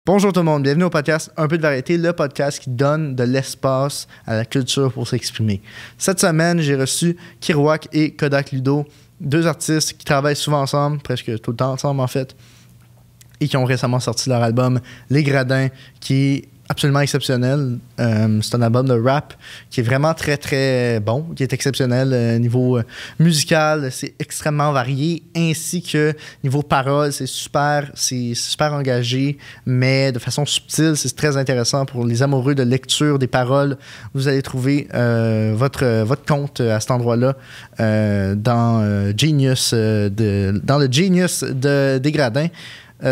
Bonjour tout le monde, bienvenue au podcast Un peu de variété, le podcast qui donne de l'espace à la culture pour s'exprimer. Cette semaine, j'ai reçu Kerouac et Kodak Ludo, deux artistes qui travaillent souvent ensemble, presque tout le temps ensemble en fait, et qui ont récemment sorti leur album Les Gradins, qui est absolument exceptionnel. C'est un album de rap qui est vraiment très très bon, qui est exceptionnel niveau musical, c'est extrêmement varié, ainsi que niveau parole, c'est super engagé, mais de façon subtile, c'est très intéressant pour les amoureux de lecture des paroles. Vous allez trouver votre compte à cet endroit-là dans le Genius des Gradins.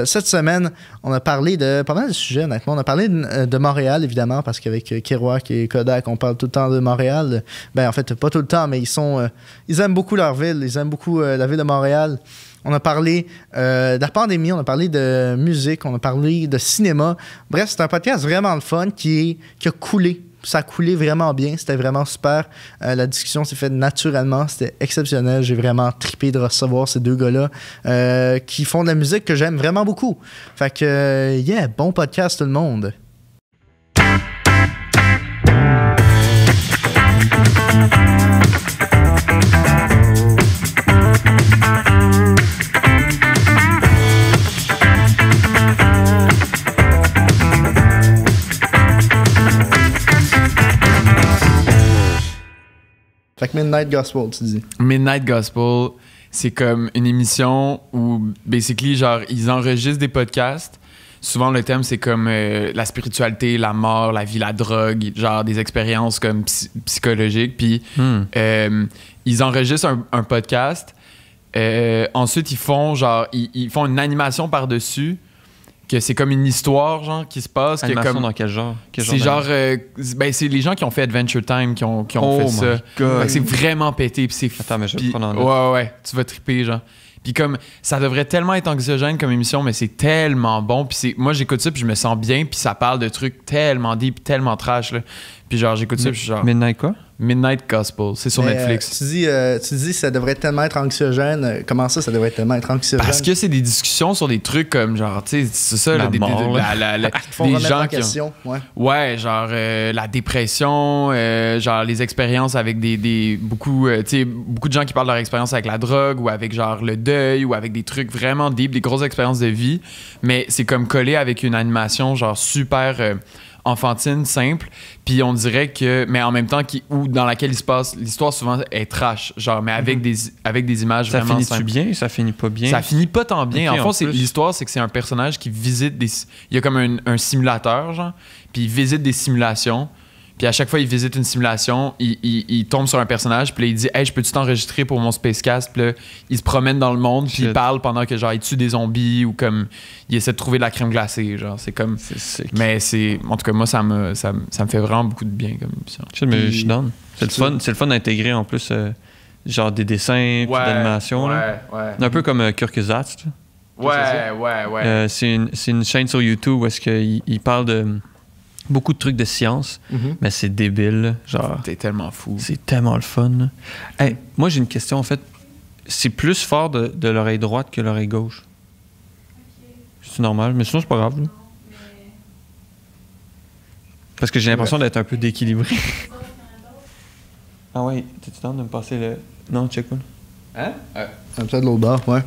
Cette semaine, on a parlé de pas mal de sujets, honnêtement. On a parlé de Montréal, évidemment, parce qu'avec Kerouac et Kodak, on parle tout le temps de Montréal. Ben, en fait, pas tout le temps, mais ils aiment beaucoup leur ville. Ils aiment beaucoup la ville de Montréal. On a parlé de la pandémie, on a parlé de musique, on a parlé de cinéma. Bref, c'est un podcast vraiment le fun qui a coulé. Ça a coulé vraiment bien, c'était vraiment super. La discussion s'est faite naturellement, c'était exceptionnel. J'ai vraiment trippé de recevoir ces deux gars-là qui font de la musique que j'aime vraiment beaucoup. Fait que, bon podcast tout le monde. Fait que Midnight Gospel, tu dis. Midnight Gospel, c'est comme une émission où, basically, genre, ils enregistrent des podcasts. Souvent, le thème, c'est comme la spiritualité, la mort, la vie, la drogue, genre des expériences comme psychologiques. Puis, ils enregistrent un podcast. Ensuite, ils font une animation par-dessus. Que c'est comme une histoire, genre, qui se passe. Animation comme, dans quel genre? C'est genre... c'est les gens qui ont fait Adventure Time qui ont fait ça. Fait que c'est vraiment pété. Puis c'est... Attends, mais je vais prendre en note. Ouais, tu vas triper, genre. Puis comme, ça devrait tellement être anxiogène comme émission, mais c'est tellement bon. Puis moi, j'écoute ça, puis je me sens bien, puis ça parle de trucs tellement deep, tellement trash, là. Puis genre, j'écoute ça, puis je suis genre... Midnight quoi? Midnight Gospel, c'est sur Netflix. Tu dis ça devrait tellement être anxiogène. Comment ça devrait tellement être anxiogène? Parce que c'est des discussions sur des trucs comme genre, tu sais, c'est ça, des gens qui ont... Ouais, genre la dépression, genre les expériences avec beaucoup de gens qui parlent de leur expérience avec la drogue ou avec genre le deuil ou avec des trucs vraiment deep, des grosses expériences de vie, mais c'est comme collé avec une animation genre super... enfantine, simple, puis on dirait que... Mais en même temps, dans laquelle il se passe... L'histoire, souvent, est trash, genre, mais avec des images ça vraiment simples. Ça finit-tu bien? Ça finit pas bien? Ça finit pas tant bien. Okay, en fait, l'histoire, c'est que c'est un personnage qui visite des... Il y a comme un simulateur, genre, puis il visite des simulations. Puis à chaque fois, il visite une simulation, il tombe sur un personnage, puis là, il dit « Hey, je peux-tu t'enregistrer pour mon Spacecast? » Puis là, il se promène dans le monde, puis il parle pendant que, genre, il tue des zombies ou comme il essaie de trouver de la crème glacée, genre, c'est comme... C'est sick. Mais c'est... En tout cas, moi, ça me fait vraiment beaucoup de bien comme émission. Je suis down. C'est le fun d'intégrer, en plus, genre des dessins, puis d'animation. Ouais. Un peu comme Kurkusatz, tu sais. Ouais. C'est une chaîne sur YouTube où est-ce qu'il parle de... beaucoup de trucs de science, mais c'est débile. Genre, t'es tellement fou. C'est tellement le fun. Hey, moi, j'ai une question, en fait. C'est plus fort de l'oreille droite que l'oreille gauche. Okay. C'est normal, mais sinon, c'est pas grave. Là. Parce que j'ai l'impression d'être un peu dééquilibré. Ah ouais, t'es-tu temps de me passer le... Non, check one. Hein? Peut-être de l'autre bord, ouais.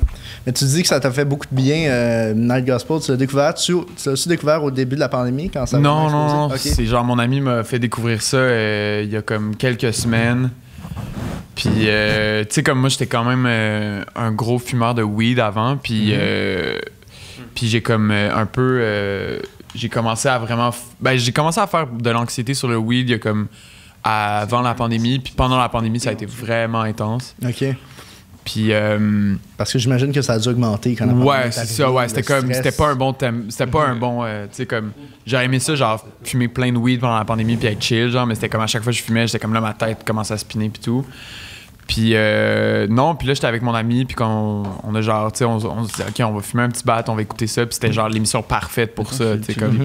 Mais tu dis que ça t'a fait beaucoup de bien, Night Gospel. Tu l'as découvert, tu l'as aussi découvert au début de la pandémie, quand ça a explosé? Non. Okay. C'est genre mon ami m'a fait découvrir ça il y a comme quelques semaines. Puis, tu sais, comme moi, j'étais quand même un gros fumeur de weed avant. Puis, puis j'ai comme un peu... j'ai commencé à vraiment... j'ai commencé à faire de l'anxiété sur le weed il y a comme... avant la pandémie. Puis pendant la pandémie, ça a été vraiment intense. OK. Puis parce que j'imagine que ça a dû augmenter quand la pandémie ouais, c'est ça, ouais, c'était pas un bon thème, c'était pas un bon tu sais comme j'aurais aimé ça genre fumer plein de weed pendant la pandémie puis être chill genre, mais c'était comme à chaque fois que je fumais, j'étais comme là ma tête commençait à spinner puis tout. Puis non, puis là j'étais avec mon ami puis quand on a genre tu sais on se dit OK, on va fumer un petit bat, on va écouter ça, puis c'était genre l'émission parfaite pour ça, tu sais comme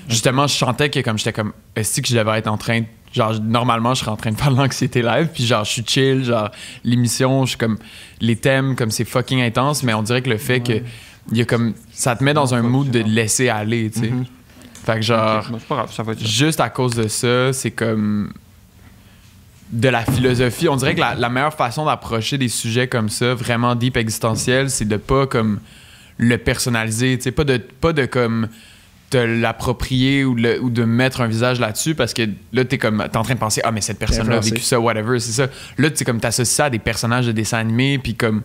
justement je chantais que comme j'étais comme est-ce que je devais être en train de genre normalement je serais en train de faire de l'anxiété live puis genre je suis chill, genre l'émission je suis comme les thèmes comme c'est fucking intense, mais on dirait que le fait que il y a comme ça te met dans un mood de laisser aller, tu sais. Fait que genre c'est pas grave, ça va être ça. juste à cause de ça, c'est comme de la philosophie. On dirait que la meilleure façon d'approcher des sujets comme ça, vraiment deep existentiels, c'est de pas comme le personnaliser, tu sais, pas de comme te l'approprier ou de mettre un visage là-dessus parce que là t'es en train de penser mais cette personne-là a vécu ça, whatever, c'est ça. Là tu comme t'associes ça à des personnages de dessins animés, puis comme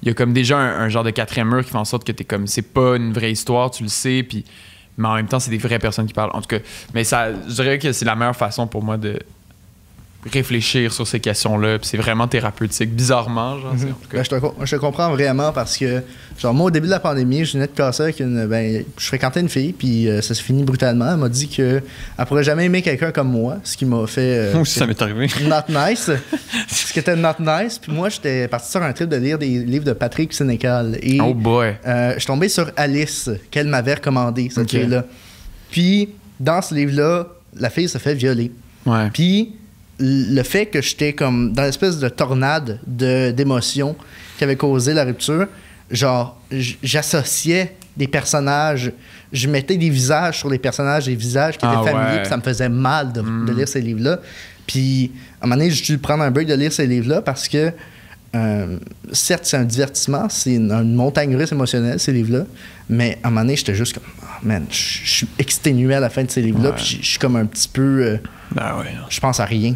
il y a comme déjà un genre de quatrième mur qui fait en sorte que t'es comme c'est pas une vraie histoire, tu le sais, puis mais en même temps c'est des vraies personnes qui parlent, en tout cas. Mais ça, je dirais que c'est la meilleure façon pour moi de réfléchir sur ces questions-là, puis c'est vraiment thérapeutique, bizarrement, genre. En tout cas. Je te comprends vraiment parce que, genre, moi, au début de la pandémie, je venais de casser avec je fréquentais une fille, puis ça s'est fini brutalement. Elle m'a dit qu'elle pourrait jamais aimer quelqu'un comme moi, ce qui m'a fait... Moi aussi, ça m'est arrivé. Not nice. Ce qui était not nice. Puis moi, j'étais parti sur un trip de lire des livres de Patrick Sénécal. Et, oh boy! je suis tombé sur Alice, qu'elle m'avait recommandé, cette fille-là. Puis, dans ce livre-là, la fille se fait violer. Ouais. Puis... le fait que j'étais comme dans l'espèce de tornade d'émotions qui avait causé la rupture, genre, j'associais des personnages, je mettais des visages sur les personnages, des visages qui étaient familiers, puis ça me faisait mal de lire ces livres-là. Puis, à un moment donné, j'ai dû prendre un break de lire ces livres-là parce que, certes, c'est un divertissement, c'est une montagne russe émotionnelle, ces livres-là, mais à un moment donné, j'étais juste comme, man, je suis exténué à la fin de ces livres-là, puis je suis comme un petit peu... je pense à rien.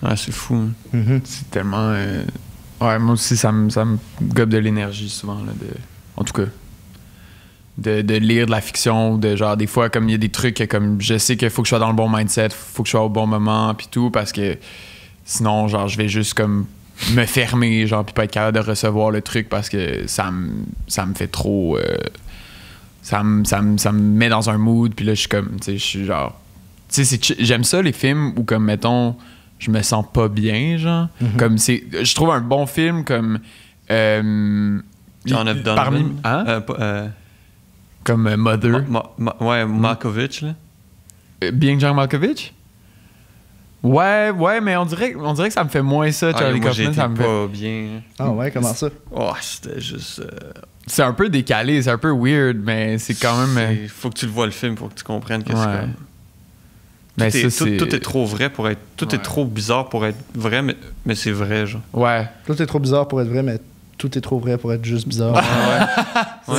Ouais, c'est fou. C'est tellement... Ouais, moi aussi, ça me gobe de l'énergie souvent, là, en tout cas. De lire de la fiction, de genre, des fois, comme il y a des trucs, comme je sais qu'il faut que je sois dans le bon mindset, faut que je sois au bon moment, puis tout, parce que sinon, genre, je vais juste comme me fermer, genre, puis pas être capable de recevoir le truc parce que ça me fait trop... ça me met dans un mood, puis là, je suis comme, tu sais, je suis genre... Tu sais, j'aime ça, les films où, comme, mettons, je me sens pas bien, genre. Comme c'est... Je trouve un bon film comme... John F. Donovan. Comme Mother. Malkovich, là. Being John Malkovich? Ouais, mais on dirait que ça me fait moins ça, Charlie Kaufman. Ça me fait pas bien. Ah ouais, comment ça? Oh, c'était juste... C'est un peu décalé, c'est un peu weird, mais c'est quand même... Faut que tu le vois le film, faut que tu comprennes que c'est comme... Mais tout est trop vrai pour être... Tout est trop bizarre pour être vrai, mais c'est vrai, genre. Ouais. Tout est trop bizarre pour être vrai, mais tout est trop vrai pour être juste bizarre.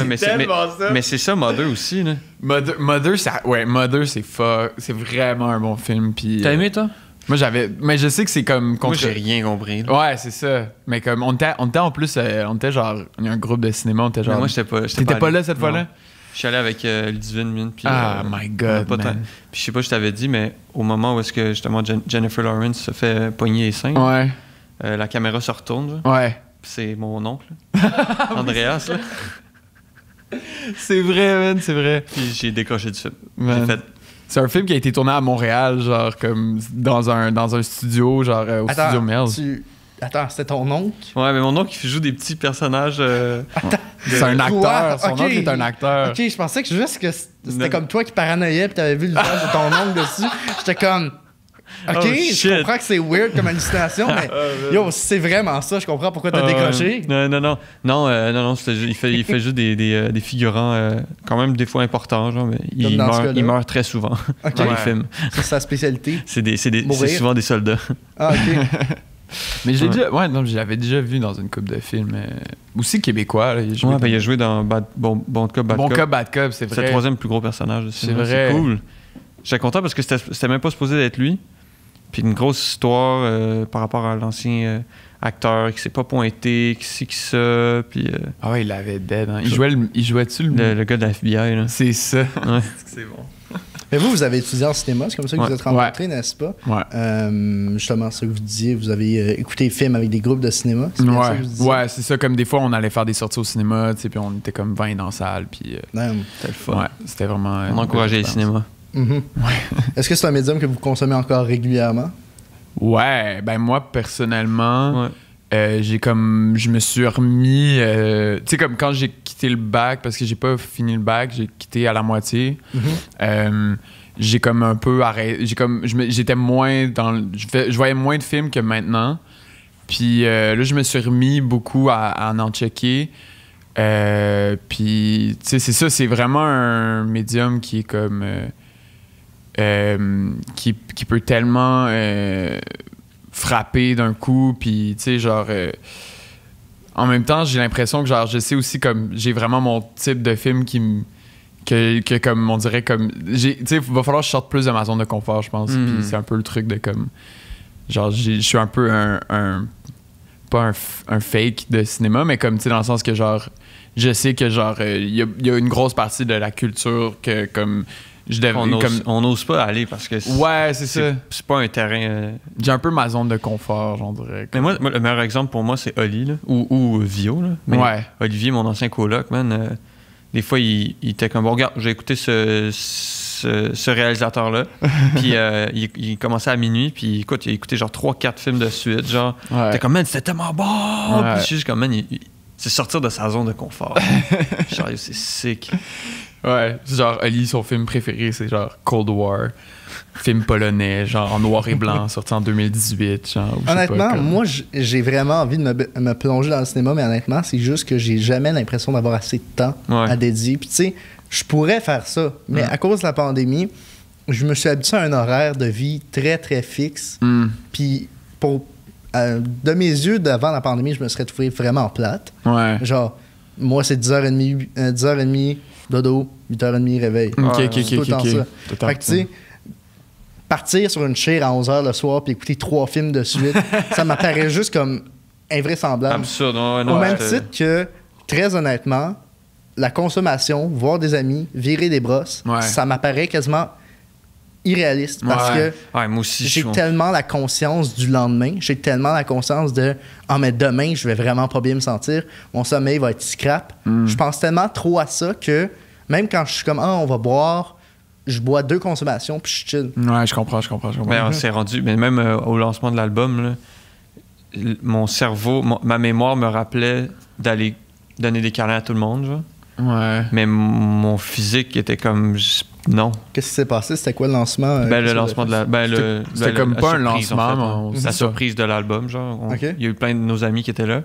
Mais c'est ça, Mother aussi, là. Mother, c'est vraiment un bon film. Puis, t'as aimé, toi? Moi, mais je sais que c'est comme... Moi, j'ai rien compris. Là. Ouais, c'est ça. Mais comme, on était en plus... on était genre... On a un groupe de cinéma, on était genre... Mais moi, j'étais pas... T'étais pas là cette fois-là? Je suis allé avec Ludivine Mine. Puis, my God, man. Puis je sais pas, je t'avais dit, mais au moment où est-ce que, justement, Jennifer Lawrence se fait pogner les seins, ouais. La caméra se retourne. Genre. Ouais. Puis c'est mon oncle, Andreas, là. C'est vrai, man, c'est vrai. Puis j'ai décroché du film. C'est un film qui a été tourné à Montréal, genre comme dans un studio, genre au studio Mills. Attends, c'était ton oncle? Ouais, mais mon oncle, il joue des petits personnages... C'est un acteur. Son oncle est un acteur. OK, je pensais que juste que c'était comme toi qui paranoïais pis t'avais vu le visage de ton oncle dessus. J'étais comme... OK, je comprends que c'est weird comme hallucination, mais yo, si c'est vraiment ça, je comprends pourquoi t'as décroché. Non, il fait juste des figurants quand même des fois importants, genre, mais il meurt très souvent dans les films. C'est sa spécialité. C'est souvent des soldats. Ah, OK. Mais je l'avais déjà vu dans une couple de films. Aussi québécois. Là, il a joué dans Bon Cop, Bad Cop. Bon Cop, Bad Cop, c'est vrai. C'est le troisième plus gros personnage. C'est vrai. C'est cool. J'étais content parce que c'était même pas supposé d'être lui. Puis une grosse histoire par rapport à l'ancien acteur qui s'est pas pointé, qui c'est qui ça. Puis, ah ouais, il l'avait dead. Hein. Il jouait-tu le gars de la FBI? Là. C'est ça. Ouais. C'est bon. Mais vous avez étudié en cinéma, c'est comme ça que vous êtes rencontrés, n'est-ce pas? Ouais. Justement, ce que vous disiez, vous avez écouté des films avec des groupes de cinéma. C'est bien ça que vous disiez? Ouais, c'est ça. Comme des fois, on allait faire des sorties au cinéma, tu sais, puis on était comme 20 dans la salle, puis... c'était le fun. Ouais, c'était vraiment... on encourageait les cinémas. Ouais. Est-ce que c'est un médium que vous consommez encore régulièrement? Ouais, ben moi, personnellement... je me suis remis... tu sais, comme quand j'ai quitté le bac, parce que j'ai pas fini le bac, j'ai quitté à la moitié. J'ai comme un peu arrêté... J'étais moins dans... Je voyais moins de films que maintenant. Puis là, je me suis remis beaucoup à en checker. Puis, tu sais, c'est ça, c'est vraiment un médium qui est comme... qui peut tellement frapper d'un coup, puis, tu sais, genre... en même temps, j'ai l'impression que, genre, je sais aussi, comme, j'ai vraiment mon type de film qui me... Que comme, on dirait, comme... Tu sais, il va falloir que je sorte plus de ma zone de confort, je pense. Puis c'est un peu le truc de, comme... Genre, je suis un peu pas un fake de cinéma, mais comme, tu sais, dans le sens que, genre... Je sais que, genre, il y a une grosse partie de la culture que, comme... On n'ose pas aller parce que c'est pas un terrain... J'ai un peu ma zone de confort, j'en dirais. Mais moi, le meilleur exemple pour moi, c'est Oli, là, ou Vio. Là. Mais Olivier, mon ancien coloc, man, des fois, il était comme, bon, regarde, j'ai écouté ce réalisateur-là. Puis il commençait à minuit, puis écoute, il a écouté genre 3-4 films de suite. Genre, t'es comme, man, c'était tellement bon! Puis je suis juste comme, man, c'est sortir de sa zone de confort. Genre, c'est sick. Ouais, genre, Ali, son film préféré, c'est genre Cold War, film polonais, genre en noir et blanc, sorti en 2018. Genre, honnêtement, moi, j'ai vraiment envie de me plonger dans le cinéma, mais honnêtement, c'est juste que j'ai jamais l'impression d'avoir assez de temps à dédier. Puis tu sais, je pourrais faire ça, mais à cause de la pandémie, je me suis habitué à un horaire de vie très, très fixe. Puis de mes yeux, d'avant la pandémie, je me serais trouvé vraiment plate. Ouais. Genre, moi, c'est 10h30, dodo, 8h30, réveil. OK. Fait que, tu sais, partir sur une chaire à 11h le soir puis écouter 3 films de suite, ça m'apparaît juste comme invraisemblable. Absurde. Au même titre que, très honnêtement, la consommation, voir des amis, virer des brosses, ça m'apparaît quasiment irréaliste parce que moi aussi, j'ai tellement la conscience du lendemain, j'ai tellement la conscience de mais demain je vais vraiment pas bien me sentir, mon sommeil va être scrap. Je pense tellement trop à ça que même quand je suis comme on va boire, je bois 2 consommations puis je chill. Ouais, je comprends. Mais on s'est rendu, mais même au lancement de l'album là, mon cerveau, ma mémoire me rappelait d'aller donner des câlins à tout le monde, genre. Ouais. Mais mon physique était comme non. Qu'est-ce qui s'est passé? C'était quoi le lancement? Le lancement de la... c'était comme pas un lancement, en fait, la surprise de l'album, genre. Il y a eu plein de nos amis qui étaient là.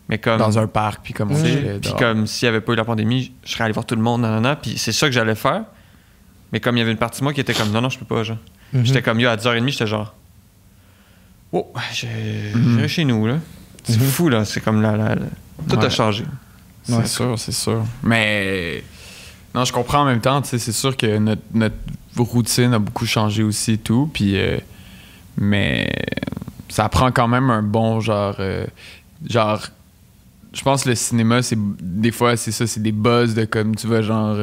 Mais comme... Dans un parc, puis comme on dit. Puis comme s'il n'y avait pas eu la pandémie, je serais allé voir tout le monde, puis c'est ça que j'allais faire. Mais comme il y avait une partie de moi qui était comme, non, je peux pas, genre. J'étais comme, à 10h30, j'étais genre... Oh, j'irai chez nous, là. C'est fou, là. C'est comme tout a changé. C'est sûr. Mais... Non, je comprends en même temps, tu sais, c'est sûr que notre routine a beaucoup changé aussi et tout, puis... mais ça prend quand même un bon genre... je pense que le cinéma, c'est des fois, c'est ça, c'est des buzz de comme, tu vas genre...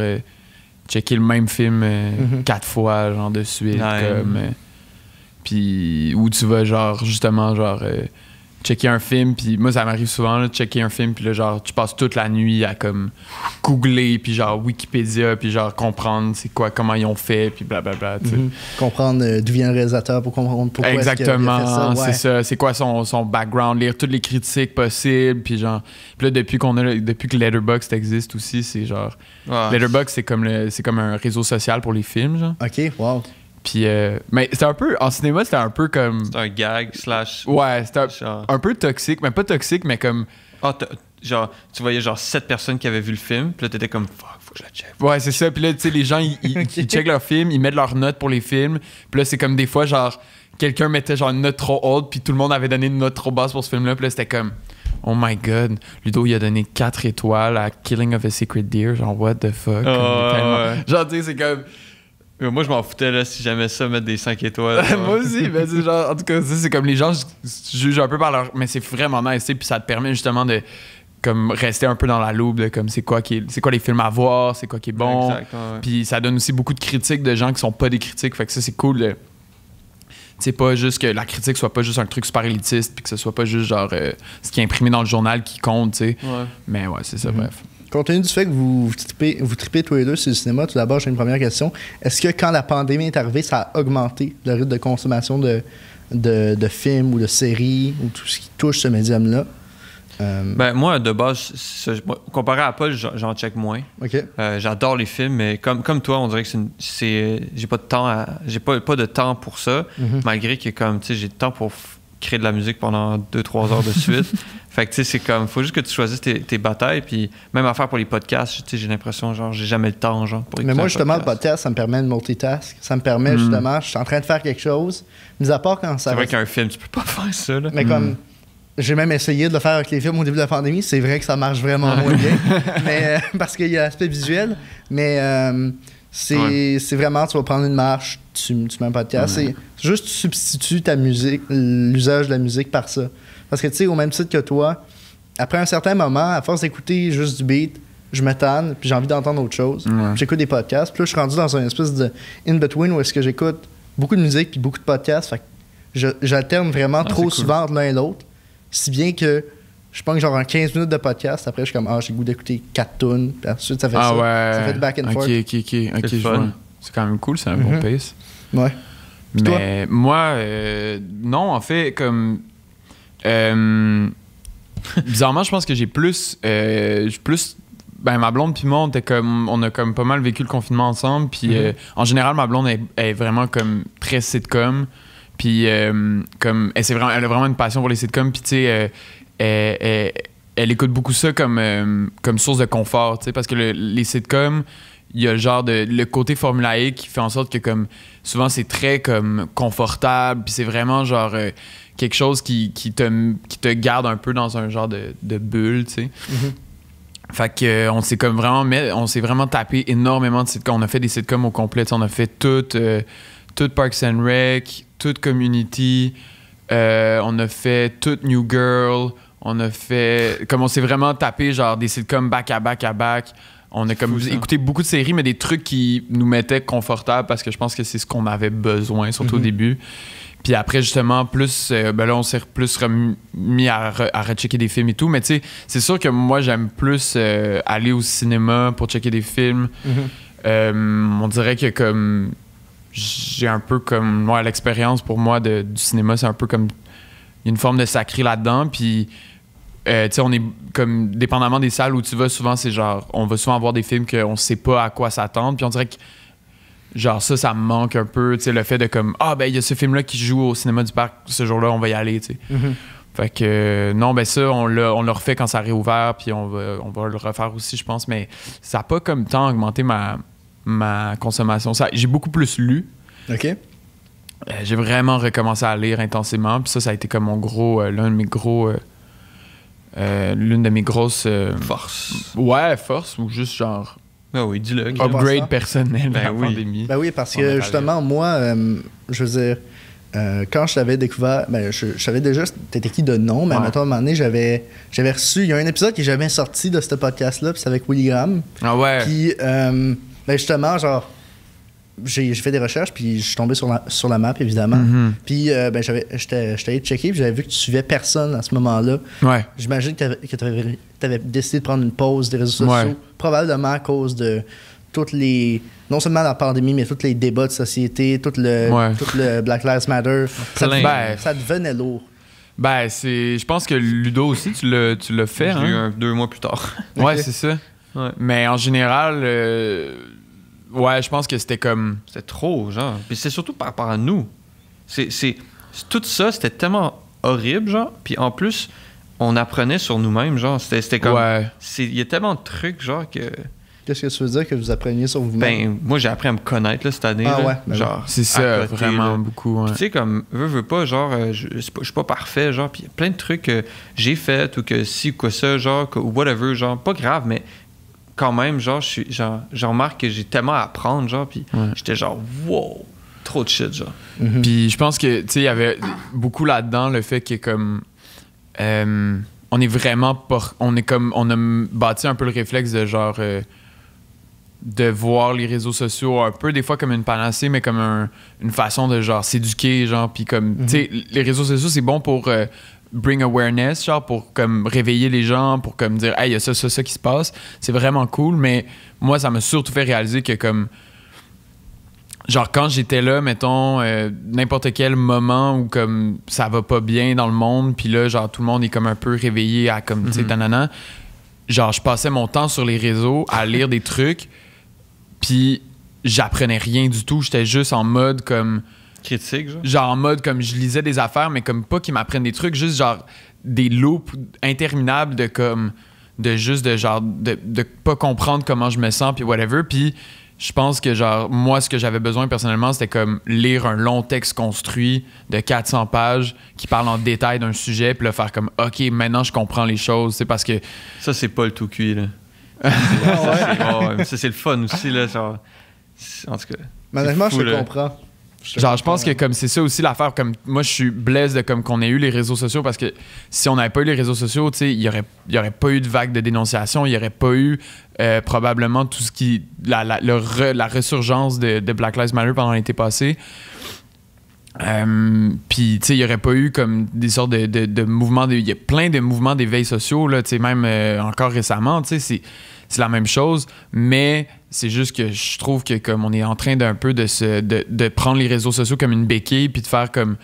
checker le même film 4 fois, genre, de suite, comme... puis... Où tu vas, genre, justement, genre... checker un film, puis moi, ça m'arrive souvent, là, de checker un film, puis là, genre, tu passes toute la nuit à, comme, googler, puis genre, Wikipédia, puis genre, comprendre c'est quoi, comment ils ont fait, puis blablabla, tu sais. Comprendre d'où vient le réalisateur pour comprendre pourquoi exactement, est-ce qu'il a fait ça. C'est ça. C'est quoi son background, lire toutes les critiques possibles, puis genre... Puis là, depuis que Letterboxd existe aussi, c'est genre... Letterboxd, c'est comme un réseau social pour les films, genre. OK, wow. Puis, mais c'était un peu... En cinéma, c'était un peu comme... C'était un gag / Ouais, c'était un peu toxique. Mais pas toxique, mais comme... Genre, tu voyais genre 7 personnes qui avaient vu le film, puis là, t'étais comme, fuck, faut que je la check. Ouais, c'est ça. Puis là, tu sais, les gens, ils checkent leurs films, ils mettent leurs notes pour les films. Puis là, c'est comme des fois, genre, quelqu'un mettait genre une note trop haute, puis tout le monde avait donné une note trop basse pour ce film-là. Puis là, c'était comme... Oh my god, Ludo, il a donné 4 étoiles à Killing of a Sacred Deer. Genre, what the fuck? Genre, tu sais, c'est comme... Moi, je m'en foutais, là, si j'aimais ça, mettre des 5 étoiles. Moi aussi, mais c'est genre, en tout cas, c'est comme les gens jugent un peu par leur... Mais c'est vraiment nice, tu sais, puis ça te permet justement de comme rester un peu dans la loupe de comme c'est quoi les films à voir, c'est quoi qui est bon. Puis ça donne aussi beaucoup de critiques de gens qui sont pas des critiques, fait que ça, c'est cool. C'est pas juste que la critique soit pas juste un truc super élitiste, puis que ce soit pas juste genre ce qui est imprimé dans le journal qui compte, tu sais. Ouais. Mais ouais, c'est ça, bref. Compte tenu du fait que vous tripez tous les deux sur le cinéma, tout d'abord, j'ai une première question. Est-ce que quand la pandémie est arrivée, ça a augmenté le rythme de consommation de films ou de séries ou tout ce qui touche ce médium-là? Ben, moi, de base, comparé à Paul, j'en check moins. OK. J'adore les films, mais comme toi, on dirait que j'ai pas de temps j'ai pas de temps pour ça, malgré que comme tu sais, j'ai le temps créer de la musique pendant 2-3 heures de suite. Fait que, tu sais, c'est comme, faut juste que tu choisisses tes batailles, puis même affaire pour les podcasts, tu sais, j'ai l'impression, genre, j'ai jamais le temps, genre, pour écouter. Mais moi, justement, le podcast, ça me permet de multitask. Ça me permet, justement, je suis en train de faire quelque chose, mis à part quand ça... C'est vrai qu'un film, tu peux pas faire ça, là. Mais comme... J'ai même essayé de le faire avec les films au début de la pandémie. C'est vrai que ça marche vraiment moins bien. Mais, parce qu'il y a l'aspect visuel. Mais c'est vraiment, tu vas prendre une marche, tu mets un podcast. C'est juste, tu substitues ta musique, l'usage de la musique par ça. Parce que, tu sais, au même titre que toi, après un certain moment, à force d'écouter juste du beat, je me tanne, puis j'ai envie d'entendre autre chose. J'écoute des podcasts. Puis là, je suis rendu dans une espèce de in-between où est-ce que j'écoute beaucoup de musique puis beaucoup de podcasts. Fait que j'alterne vraiment trop souvent entre l'un et l'autre. Si bien que je pense que genre en 15 minutes de podcast, après je suis comme j'ai le goût d'écouter 4 tunes, puis ensuite ça fait ça. Ouais. Ça fait du back and forth. Ok, je vois. C'est quand même cool, c'est un bon pace. Ouais. Puis mais toi? moi, non, en fait, comme. Bizarrement, je pense que j'ai plus. Ben, ma blonde puis moi, on a comme pas mal vécu le confinement ensemble. Puis en général, ma blonde est vraiment comme très sitcom. Puis comme elle a vraiment une passion pour les sitcoms. Puis tu sais, elle écoute beaucoup ça comme source de confort. Tu sais, parce que les sitcoms, il y a le côté formulaïque qui fait en sorte que comme souvent c'est très comme confortable. Puis c'est vraiment genre quelque chose qui te garde un peu dans un genre de bulle. Tu sais. Fait que on s'est vraiment tapé énormément de sitcoms. On a fait des sitcoms au complet. On a fait tout Parks and Rec, tout Community, on a fait tout New Girl, on s'est vraiment tapé genre des sitcoms back à back. On a comme écouté beaucoup de séries, mais des trucs qui nous mettaient confortables parce que je pense que c'est ce qu'on avait besoin, surtout au début. Puis après, justement, plus, là, on s'est plus remis à rechecker des films et tout. Mais tu sais, c'est sûr que moi, j'aime plus aller au cinéma pour checker des films. On dirait que comme... J'ai un peu comme... Ouais, l'expérience pour moi du cinéma, c'est un peu comme... Il y a une forme de sacré là-dedans. Puis, tu sais, on est comme... Dépendamment des salles où tu vas, souvent, c'est genre... On va souvent voir des films qu'on sait pas à quoi s'attendre. Puis on dirait que... Genre ça me manque un peu, tu sais, le fait de comme il y a ce film-là qui joue au cinéma du parc, ce jour-là, on va y aller, tu sais. Fait que non, ben ça, on l'a refait quand ça a réouvert, puis on va le refaire aussi, je pense, mais ça n'a pas comme tant augmenté ma consommation. J'ai beaucoup plus lu. OK. J'ai vraiment recommencé à lire intensément, puis ça a été comme l'une de mes grosses... forces. Ouais, force, ou juste genre... Ah oui, dis-le. Upgrade personnel dans la pandémie. Ben oui, parce que justement, moi, je veux dire, quand je t'avais découvert, je savais déjà t'étais qui de nom, mais mettons, à un moment donné, j'avais reçu, il y a un épisode qui est jamais sorti de ce podcast-là, puis c'est avec Willy Graham. Ah ouais. Puis, justement, genre, j'ai fait des recherches, puis je suis tombé sur la map, évidemment. Puis, j'étais allé checker, puis j'avais vu que tu suivais personne à ce moment-là. Ouais. J'imagine que t'avais décidé de prendre une pause des réseaux sociaux, probablement à cause de toutes les... Non seulement la pandémie, mais tous les débats de société, tout le Black Lives Matter. Ça devenait lourd. Ben, je pense que Ludo aussi, tu l'as fait. Je l'ai eu 2 mois plus tard. Ouais, c'est ça. Ouais. Mais en général... Ouais, je pense que c'était comme... C'était trop, genre. Puis c'est surtout par rapport à nous. Tout ça, c'était tellement horrible, genre. Puis en plus, on apprenait sur nous-mêmes, genre. C'était comme... Ouais. Il y a tellement de trucs, genre, que... Qu'est-ce que tu veux dire que vous appreniez sur vous-même? Ben, moi, j'ai appris à me connaître, là, cette année. Ah ouais? Ben genre, c'est ça, côté, vraiment là. Beaucoup. Ouais. Tu sais, comme, veux pas, genre, je suis pas parfait, genre. Puis il y a plein de trucs que j'ai fait ou que si ou quoi ça, genre, ou whatever, genre, pas grave, mais... Quand même, genre, je remarque que j'ai tellement à apprendre, genre, puis j'étais genre, wow, trop de shit, genre. Puis je pense que, tu sais, il y avait beaucoup là-dedans le fait que, comme, on est vraiment on a bâti un peu le réflexe de, genre, de voir les réseaux sociaux un peu, des fois, comme une panacée, mais comme une façon de, genre, s'éduquer, genre, puis comme, tu sais, les réseaux sociaux, c'est bon pour... bring awareness, genre pour comme réveiller les gens, pour comme dire hey, il y a ça qui se passe. C'est vraiment cool, mais moi, ça m'a surtout fait réaliser que comme genre quand j'étais là, mettons, n'importe quel moment où comme ça va pas bien dans le monde, puis là, genre tout le monde est comme un peu réveillé à comme, tu sais, tanana. Genre, je passais mon temps sur les réseaux à lire des trucs, puis j'apprenais rien du tout. J'étais juste en mode comme critique, genre en mode comme je lisais des affaires, mais comme pas qu'ils m'apprennent des trucs, juste genre des loops interminables de comme de pas comprendre comment je me sens puis whatever. Puis je pense que genre moi ce que j'avais besoin personnellement c'était comme lire un long texte construit de 400 pages qui parle en détail d'un sujet puis là faire comme OK, maintenant je comprends les choses, c'est parce que ça c'est pas le tout cuit là. Ça c'est le fun aussi là, genre en tout cas. Malheureusement je te comprends. Genre, je pense que comme c'est ça aussi l'affaire, comme moi je suis blessé de comme qu'on ait eu les réseaux sociaux parce que si on n'avait pas eu les réseaux sociaux, tu sais, il y aurait pas eu de vague de dénonciation, il y aurait pas eu probablement tout ce qui la résurgence de Black Lives Matter pendant l'été passé. Puis tu sais, il y aurait pas eu comme des sortes de mouvements, il y a plein de mouvements d'éveil sociaux là, tu sais, même encore récemment, tu sais, c'est la même chose, mais c'est juste que je trouve que comme on est en train d'un peu de prendre les réseaux sociaux comme une béquille puis de faire comme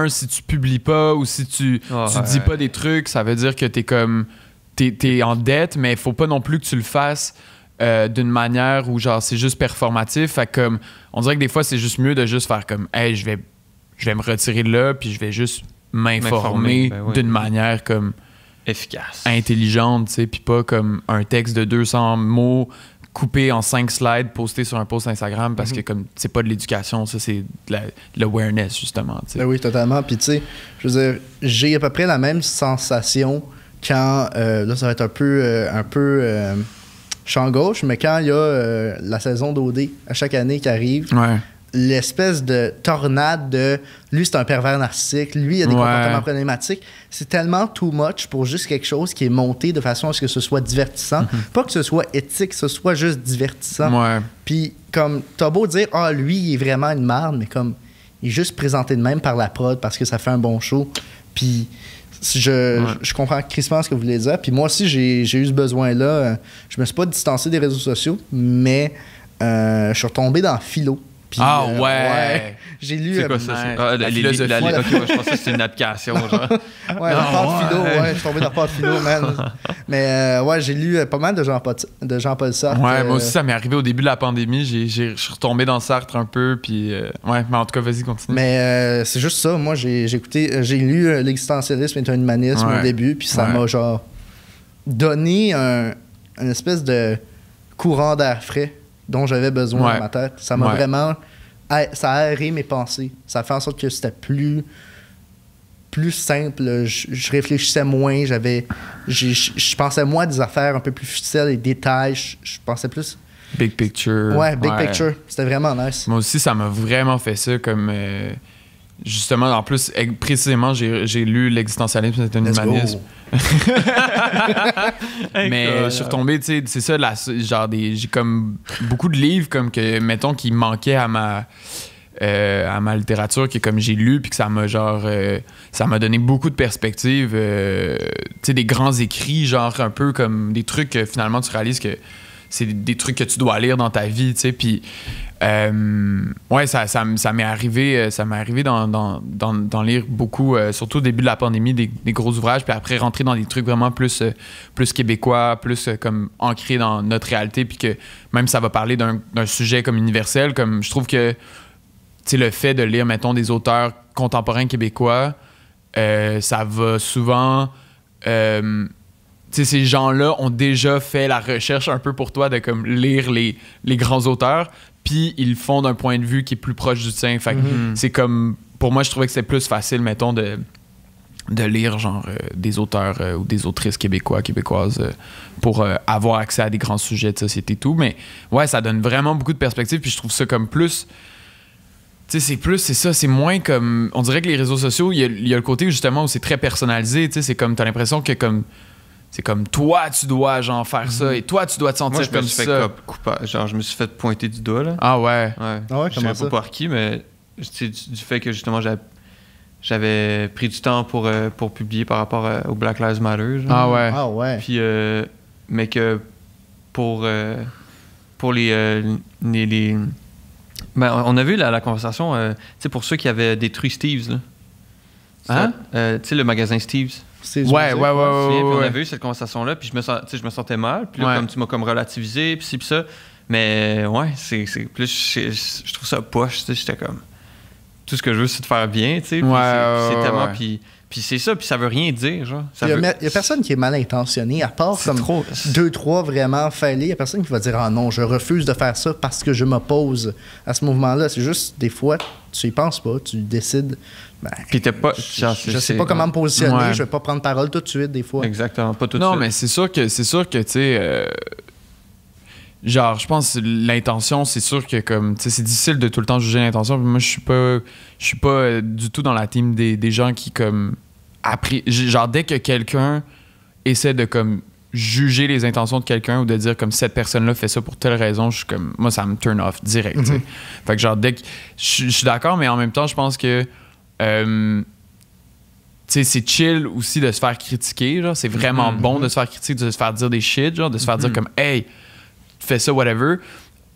si tu publies pas ou si tu dis pas des trucs, ça veut dire que t'es en dette, mais il faut pas non plus que tu le fasses d'une manière où genre c'est juste performatif. Fait comme on dirait que des fois c'est juste mieux de juste faire comme hey, je vais me retirer de là puis je vais juste m'informer d'une manière comme efficace, intelligente, tu sais, puis pas comme un texte de 200 mots coupé en 5 slides posté sur un post Instagram parce que comme c'est pas de l'éducation, ça c'est de l'awareness justement, tu sais. Ben oui, totalement. Puis tu sais, je veux dire, j'ai à peu près la même sensation quand là ça va être un peu champ gauche, mais quand il y a la saison d'OD à chaque année qui arrive. Ouais. L'espèce de tornade de lui c'est un pervers narcissique, lui il a des comportements problématiques, c'est tellement too much pour juste quelque chose qui est monté de façon à ce que ce soit divertissant, pas que ce soit éthique, que ce soit juste divertissant. Puis comme t'as beau dire lui il est vraiment une merde, mais comme il est juste présenté de même par la prod parce que ça fait un bon show. Puis je comprends crissement ce que vous voulez dire. Puis moi aussi j'ai eu ce besoin là, je me suis pas distancé des réseaux sociaux, mais je suis retombé dans philo. Puis, j'ai lu. C'est quoi ça? La philosophie. Je pensais que c'était une application. Genre. Rapport de philo. Je suis tombé dans rapport de philo, man. Mais j'ai lu pas mal de Jean-Paul Sartre. Ouais, moi aussi, ça m'est arrivé au début de la pandémie. Je suis retombé dans Sartre un peu. Puis, mais en tout cas, vas-y, continue. Mais c'est juste ça. Moi, j'ai lu L'existentialisme est un humanisme au début. Puis ça m'a genre donné une espèce de courant d'air frais dont j'avais besoin dans ma tête. Ça m'a vraiment... Ça a aéré mes pensées. Ça a fait en sorte que c'était plus simple. Je réfléchissais moins. Je pensais moins à des affaires un peu plus futiles, des détails. Je pensais plus... Big picture. Ouais, big picture. C'était vraiment nice. Moi aussi, ça m'a vraiment fait ça comme... justement, en plus, précisément, j'ai lu L'existentialisme, c'est un humanisme. Mais je suis retombé, tu sais, c'est ça, genre j'ai comme beaucoup de livres comme que, mettons, qui manquaient à ma littérature, que comme j'ai lu, puis que ça m'a genre, ça m'a donné beaucoup de perspectives, tu sais, des grands écrits, genre un peu comme des trucs que finalement tu réalises que c'est des trucs que tu dois lire dans ta vie, tu sais, puis ça m'est arrivé d'en lire beaucoup, surtout au début de la pandémie, des gros ouvrages, puis après rentrer dans des trucs vraiment plus québécois, plus comme ancrés dans notre réalité, puis que même ça va parler d'un sujet comme universel, comme je trouve que, tu sais, le fait de lire, mettons, des auteurs contemporains québécois, ça va souvent... tu sais, ces gens-là ont déjà fait la recherche un peu pour toi de comme lire les grands auteurs, puis ils le font d'un point de vue qui est plus proche du tien. Fait que c'est comme... Pour moi, je trouvais que c'était plus facile, mettons, de lire genre des auteurs ou des autrices québécoises pour avoir accès à des grands sujets de société et tout. Mais ouais, ça donne vraiment beaucoup de perspectives, puis je trouve ça comme plus... Tu sais, c'est moins comme... On dirait que les réseaux sociaux, il y a le côté justement où c'est très personnalisé, tu sais, c'est comme... T'as l'impression que comme... C'est comme toi, tu dois genre faire ça et toi, tu dois te sentir comme ça. Genre, je me suis fait pointer du doigt, là. Ah ouais? Je sais pas par qui, mais du fait que justement, j'avais pris du temps pour publier par rapport au Black Lives Matter. Genre. Ah ouais? Puis, mais que pour les ben, on a vu la conversation, tu sais, pour ceux qui avaient détruit Steve's, là. Hein? Tu sais, le magasin Steve's. Ouais. Puis on avait eu cette conversation-là, puis je me sentais mal. Puis là, comme tu m'as comme relativisé, puis ça. Mais ouais, c'est plus... Je trouve ça poche, tu sais, j'étais comme... tout ce que je veux, c'est de faire bien, tu sais. C'est tellement... Puis c'est ça, puis ça veut rien dire, genre. Il y a personne qui est mal intentionné, à part comme 2-3 vraiment faillés. Il y a personne qui va dire « Ah non, je refuse de faire ça parce que je m'oppose à ce mouvement-là. » C'est juste, des fois, tu y penses pas, tu décides... Ben, puis t'es pas... Je sais pas comment me positionner, je vais pas prendre parole tout de suite, des fois. Exactement, pas tout de suite. Non, mais c'est sûr que tu sais... genre, je pense que l'intention, c'est sûr que comme... Tu sais, c'est difficile de tout le temps juger l'intention. Moi, je suis pas du tout dans la team des gens qui, comme... genre, dès que quelqu'un essaie de, comme, juger les intentions de quelqu'un ou de dire, comme, cette personne-là fait ça pour telle raison, je suis comme... Moi, ça me turn off direct, tu sais. Fait que, genre, dès que... Je suis d'accord, mais en même temps, je pense que... tu sais, c'est chill aussi de se faire critiquer, genre. C'est vraiment bon de se faire critiquer, de se faire dire des shit, genre, de se faire dire comme, hey, fais ça, whatever.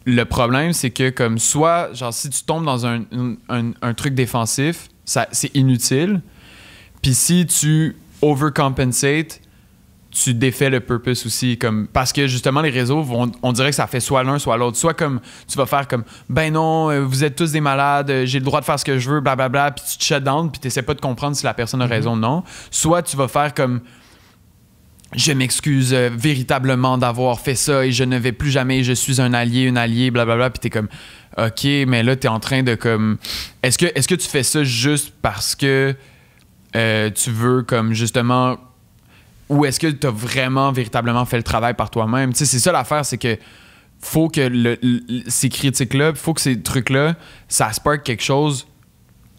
Le problème, c'est que, comme, soit, genre, si tu tombes dans un truc défensif, c'est inutile. Puis si tu overcompensates, tu défais le purpose aussi. Comme, parce que justement, les réseaux, on dirait que ça fait soit l'un, soit l'autre. Soit comme tu vas faire comme, ben non, vous êtes tous des malades, j'ai le droit de faire ce que je veux, blablabla, puis tu te shut down, puis tu n'essaies pas de comprendre si la personne a raison ou non. Soit tu vas faire comme, je m'excuse véritablement d'avoir fait ça et je ne vais plus jamais, je suis un allié, une alliée, blablabla, puis tu es comme, OK, mais là, tu es en train de comme... Est-ce que tu fais ça juste parce que tu veux comme justement, ou est-ce que tu as vraiment véritablement fait le travail par toi-même? Tu sais, c'est ça l'affaire, c'est que faut que ces critiques-là, faut que ces trucs-là, ça spark quelque chose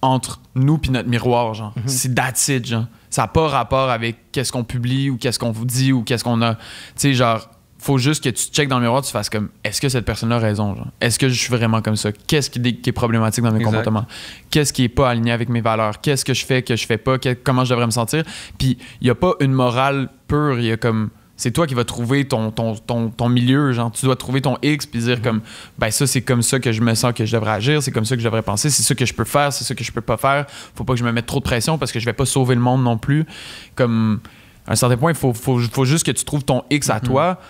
entre nous puis notre miroir, genre. C'est that's it, genre. Ça n'a pas rapport avec qu'est-ce qu'on publie ou qu'est-ce qu'on vous dit ou qu'est-ce qu'on a. Tu sais, genre, faut juste que tu checkes dans le miroir, tu fasses comme, est-ce que cette personne-là a raison, genre? Est-ce que je suis vraiment comme ça? Qu'est-ce qui est problématique dans mes comportements? Qu'est-ce qui est pas aligné avec mes valeurs? Qu'est-ce que je fais pas? Comment je devrais me sentir? Puis, il y a pas une morale pure, il y a comme... C'est toi qui vas trouver ton milieu, genre, tu dois trouver ton X puis dire comme, ben ça, c'est comme ça que je me sens que je devrais agir, c'est comme ça que je devrais penser, c'est ça que je peux faire, c'est ça que je peux pas faire. Faut pas que je me mette trop de pression parce que je vais pas sauver le monde non plus. Comme, à un certain point, il faut juste que tu trouves ton X à toi.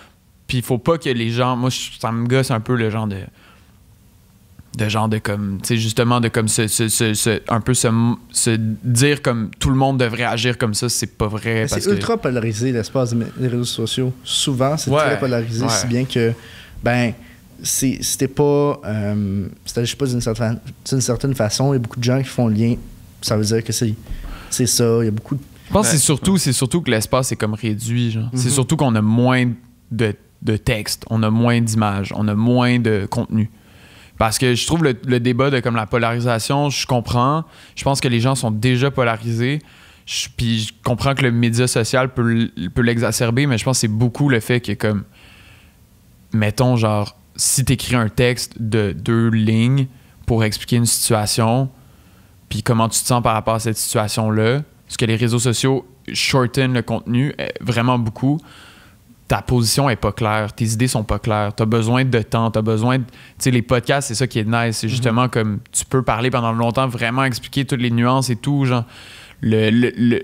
Puis il faut pas que les gens... Moi, ça me gosse un peu le genre de comme... Tu sais, justement, de comme un peu se dire comme tout le monde devrait agir comme ça, c'est pas vrai. C'est ultra polarisé, l'espace des réseaux sociaux. Souvent, c'est très polarisé, si bien que, ben, c'était pas... c'était juste pas d'une certaine façon. Il y a beaucoup de gens qui font le lien. Ça veut dire que c'est ça. Il y a beaucoup de... Je pense que c'est surtout que l'espace est comme réduit, genre. C'est surtout qu'on a moins de texte, on a moins d'images, on a moins de contenu. Parce que je trouve le débat de comme la polarisation, je comprends. Je pense que les gens sont déjà polarisés. Puis je comprends que le média social peut l'exacerber, mais je pense que c'est beaucoup le fait que comme, mettons genre, si t'écris un texte de 2 lignes pour expliquer une situation, puis comment tu te sens par rapport à cette situation-là, parce que les réseaux sociaux shorten le contenu vraiment beaucoup, ta position est pas claire, tes idées sont pas claires, t'as besoin de temps, t'as besoin de... Tu sais, les podcasts, c'est ça qui est nice, c'est justement comme tu peux parler pendant longtemps, vraiment expliquer toutes les nuances et tout, genre... Je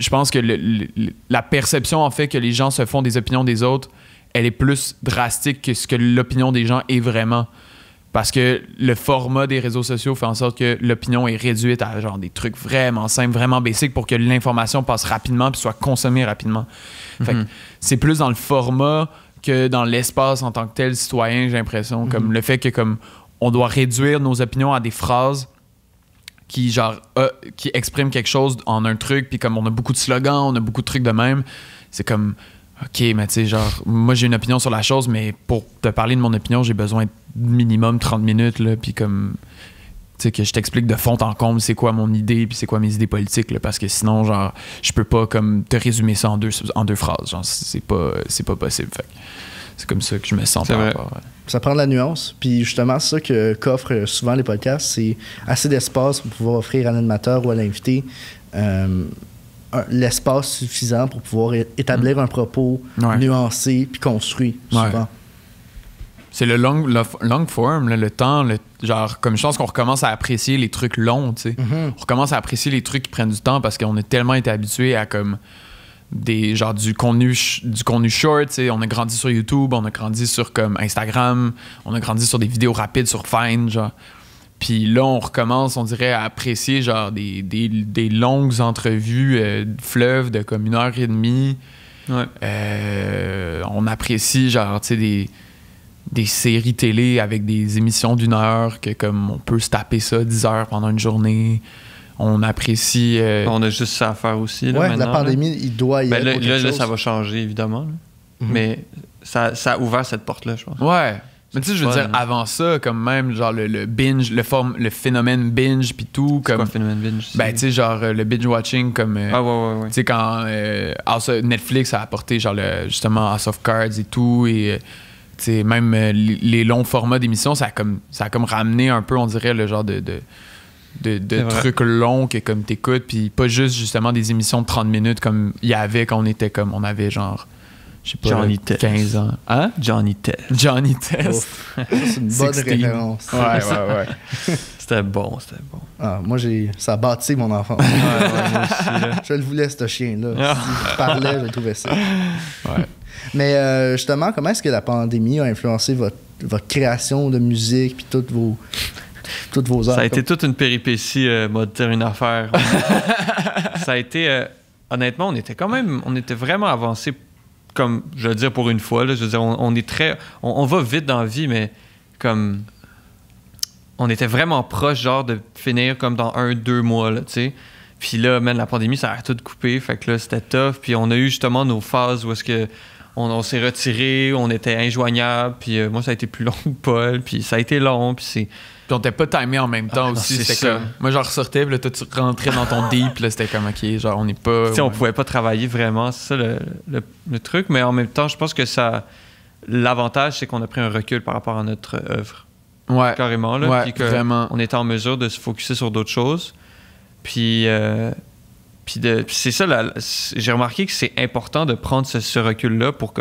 pense que la perception, en fait, que les gens se font des opinions des autres, elle est plus drastique que ce que l'opinion des gens est vraiment. Parce que le format des réseaux sociaux fait en sorte que l'opinion est réduite à genre des trucs vraiment simples, vraiment basiques pour que l'information passe rapidement puis soit consommée rapidement. Fait que c'est plus dans le format que dans l'espace en tant que tel citoyen, j'ai l'impression. Comme le fait que comme on doit réduire nos opinions à des phrases qui genre qui expriment quelque chose en un truc, puis comme on a beaucoup de slogans, on a beaucoup de trucs de même, c'est comme... OK, mais tu sais, genre, moi j'ai une opinion sur la chose, mais pour te parler de mon opinion, j'ai besoin de minimum 30 minutes, là, puis comme, tu sais, que je t'explique de fond en comble c'est quoi mon idée, puis c'est quoi mes idées politiques, là, parce que sinon, genre, je peux pas, comme, te résumer ça en deux phrases, genre, c'est pas possible, fait c'est comme ça que je me sens par rapport. Ouais. Ça prend de la nuance, puis justement, c'est ça qu'offrent souvent les podcasts, c'est assez d'espace pour pouvoir offrir à l'animateur ou à l'invité l'espace suffisant pour pouvoir établir un propos nuancé puis construit, souvent. Ouais. C'est le long form, là, le temps, genre, comme je pense qu'on recommence à apprécier les trucs longs, tu sais. On recommence à apprécier les trucs qui prennent du temps parce qu'on a tellement été habitué à comme du contenu short, tu sais. On a grandi sur YouTube, on a grandi sur comme Instagram, on a grandi sur des vidéos rapides sur Vine, genre. Puis là, on recommence, on dirait, à apprécier genre des longues entrevues fleuves de comme 1h30. Ouais. On apprécie genre, tu sais, des séries télé avec des émissions d'1 heure que comme on peut se taper ça 10 heures pendant une journée. On apprécie... On a juste ça à faire aussi. Là, ouais, maintenant, la pandémie, il doit y avoir quelque chose. Là, ça va changer, évidemment. Mais ça a ouvert cette porte-là, je pense. Ouais. Mais tu sais, je veux dire, avant ça, comme même, genre, le binge, le phénomène binge, puis tout. C'est comme quoi le phénomène binge? Ben, tu sais, genre, le binge-watching, comme... ouais. Tu sais, quand Netflix a apporté, genre, justement, House of Cards et tout, et... tu sais, même les longs formats d'émissions, ça a comme ramené un peu, on dirait, le genre de trucs longs que comme t'écoutes, puis pas juste, justement, des émissions de 30 minutes comme il y avait quand on avait, genre... Je sais pas, Johnny 15 ans. Hein? Johnny Test. Johnny Test. C'est une bonne référence. Ouais. C'était bon. Ah, moi, ça a bâti mon enfant. Moi aussi, là. Je le voulais, ce chien-là. S'il parlait, je le trouvais ça. Ouais. Mais justement, comment est-ce que la pandémie a influencé votre création de musique puis toutes vos œuvres? Ça a été toute une péripétie, moi, de dire une affaire. Ça a été... honnêtement, on était vraiment avancé, comme je veux dire pour une fois. Là, je veux dire, on est très... On va vite dans la vie, mais comme... On était vraiment proche, genre, de finir comme dans 1-2 mois, là, tu sais. Puis là, la pandémie, ça a tout coupé. Fait que là, c'était tough. Puis on a eu justement nos phases où est-ce que on s'est retiré, on était injoignable. Puis moi, ça a été plus long que Paul. Puis ça a été long. Puis on t'es pas timé en même temps aussi. C'est c'était ça. comme... Moi, genre, ressortais, puis là, toi, tu rentrais dans ton deep, là, c'était comme, OK, genre, on n'est pas... Tu sais, on pouvait pas travailler vraiment, c'est ça le truc. Mais en même temps, je pense que l'avantage, c'est qu'on a pris un recul par rapport à notre œuvre. Ouais. Carrément, là. Ouais, puis que vraiment. on était en mesure de se focusser sur d'autres choses. Puis c'est ça, j'ai remarqué que c'est important de prendre ce recul-là pour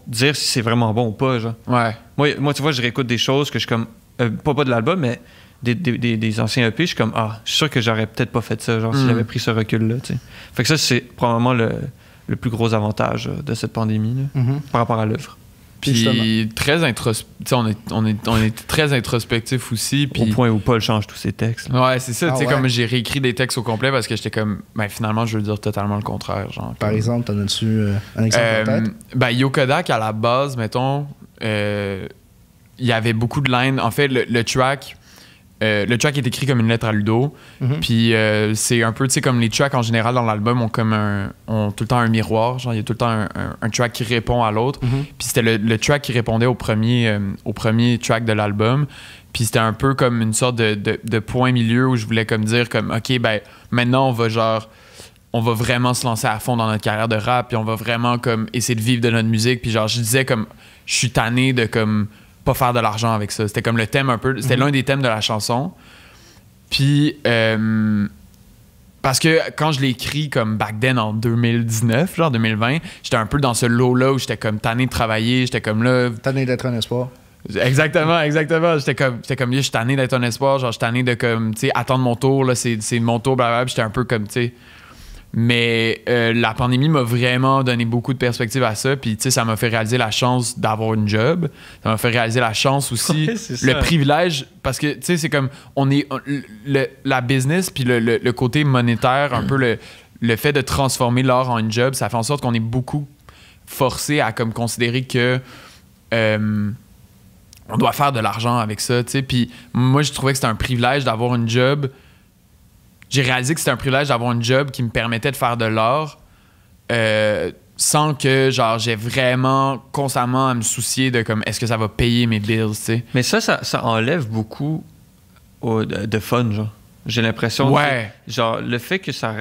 dire si c'est vraiment bon ou pas, genre. Ouais. Moi, tu vois, je réécoute des choses que je suis comme... pas de l'album, mais des anciens EP, je suis comme, je suis sûr que j'aurais peut-être pas fait ça, genre, si j'avais pris ce recul-là, tu sais. Fait que ça, c'est probablement le plus gros avantage de cette pandémie, là, par rapport à l'œuvre. Puis très on est très introspectif aussi. Puis... Au point où Paul change tous ses textes. Là. Ouais, c'est ça. Tu sais, ouais. comme j'ai réécrit des textes au complet parce que j'étais comme, finalement, je veux dire totalement le contraire. Genre, Par exemple, t'en as-tu un exemple peut-être? Ben, Yo Kodak, à la base, mettons, il y avait beaucoup de lines. En fait, le track est écrit comme une lettre à Ludo. Puis c'est un peu, tu sais, comme les tracks en général dans l'album ont tout le temps un miroir. Genre, il y a tout le temps un track qui répond à l'autre. Puis c'était le track qui répondait au premier track de l'album. Puis c'était un peu comme une sorte de point milieu où je voulais comme dire comme, OK, ben maintenant, on va vraiment se lancer à fond dans notre carrière de rap. Puis on va vraiment comme essayer de vivre de notre musique. Puis genre, je disais comme, je suis tanné de comme... pas faire de l'argent avec ça. C'était comme le thème un peu... C'était l'un des thèmes de la chanson. Puis... parce que quand je l'ai écrit comme back then en 2019, genre 2020, j'étais un peu dans ce lot-là où j'étais comme tanné de travailler. J'étais comme là... Tanné d'être un espoir. Exactement. J'étais comme je suis tanné d'être un espoir. Genre, je suis tanné de comme, tu sais, attendre mon tour. Là, c'est mon tour, blablabla. J'étais un peu comme, tu sais... Mais la pandémie m'a vraiment donné beaucoup de perspectives à ça. Puis, tu sais, ça m'a fait réaliser la chance d'avoir une job. Ça m'a fait réaliser la chance aussi, le privilège. Parce que, tu sais, c'est comme, la business, puis le côté monétaire, un peu le fait de transformer l'art en une job, ça fait en sorte qu'on est beaucoup forcé à comme considérer que on doit faire de l'argent avec ça, tu sais. Puis moi, je trouvais que c'était un privilège d'avoir une job. J'ai réalisé que c'était un privilège d'avoir un job qui me permettait de faire de l'art sans que, genre, j'ai vraiment constamment à me soucier de, comme, est-ce que ça va payer mes bills, tu sais. Mais ça enlève beaucoup de fun, genre. J'ai l'impression que, genre, le fait que ça...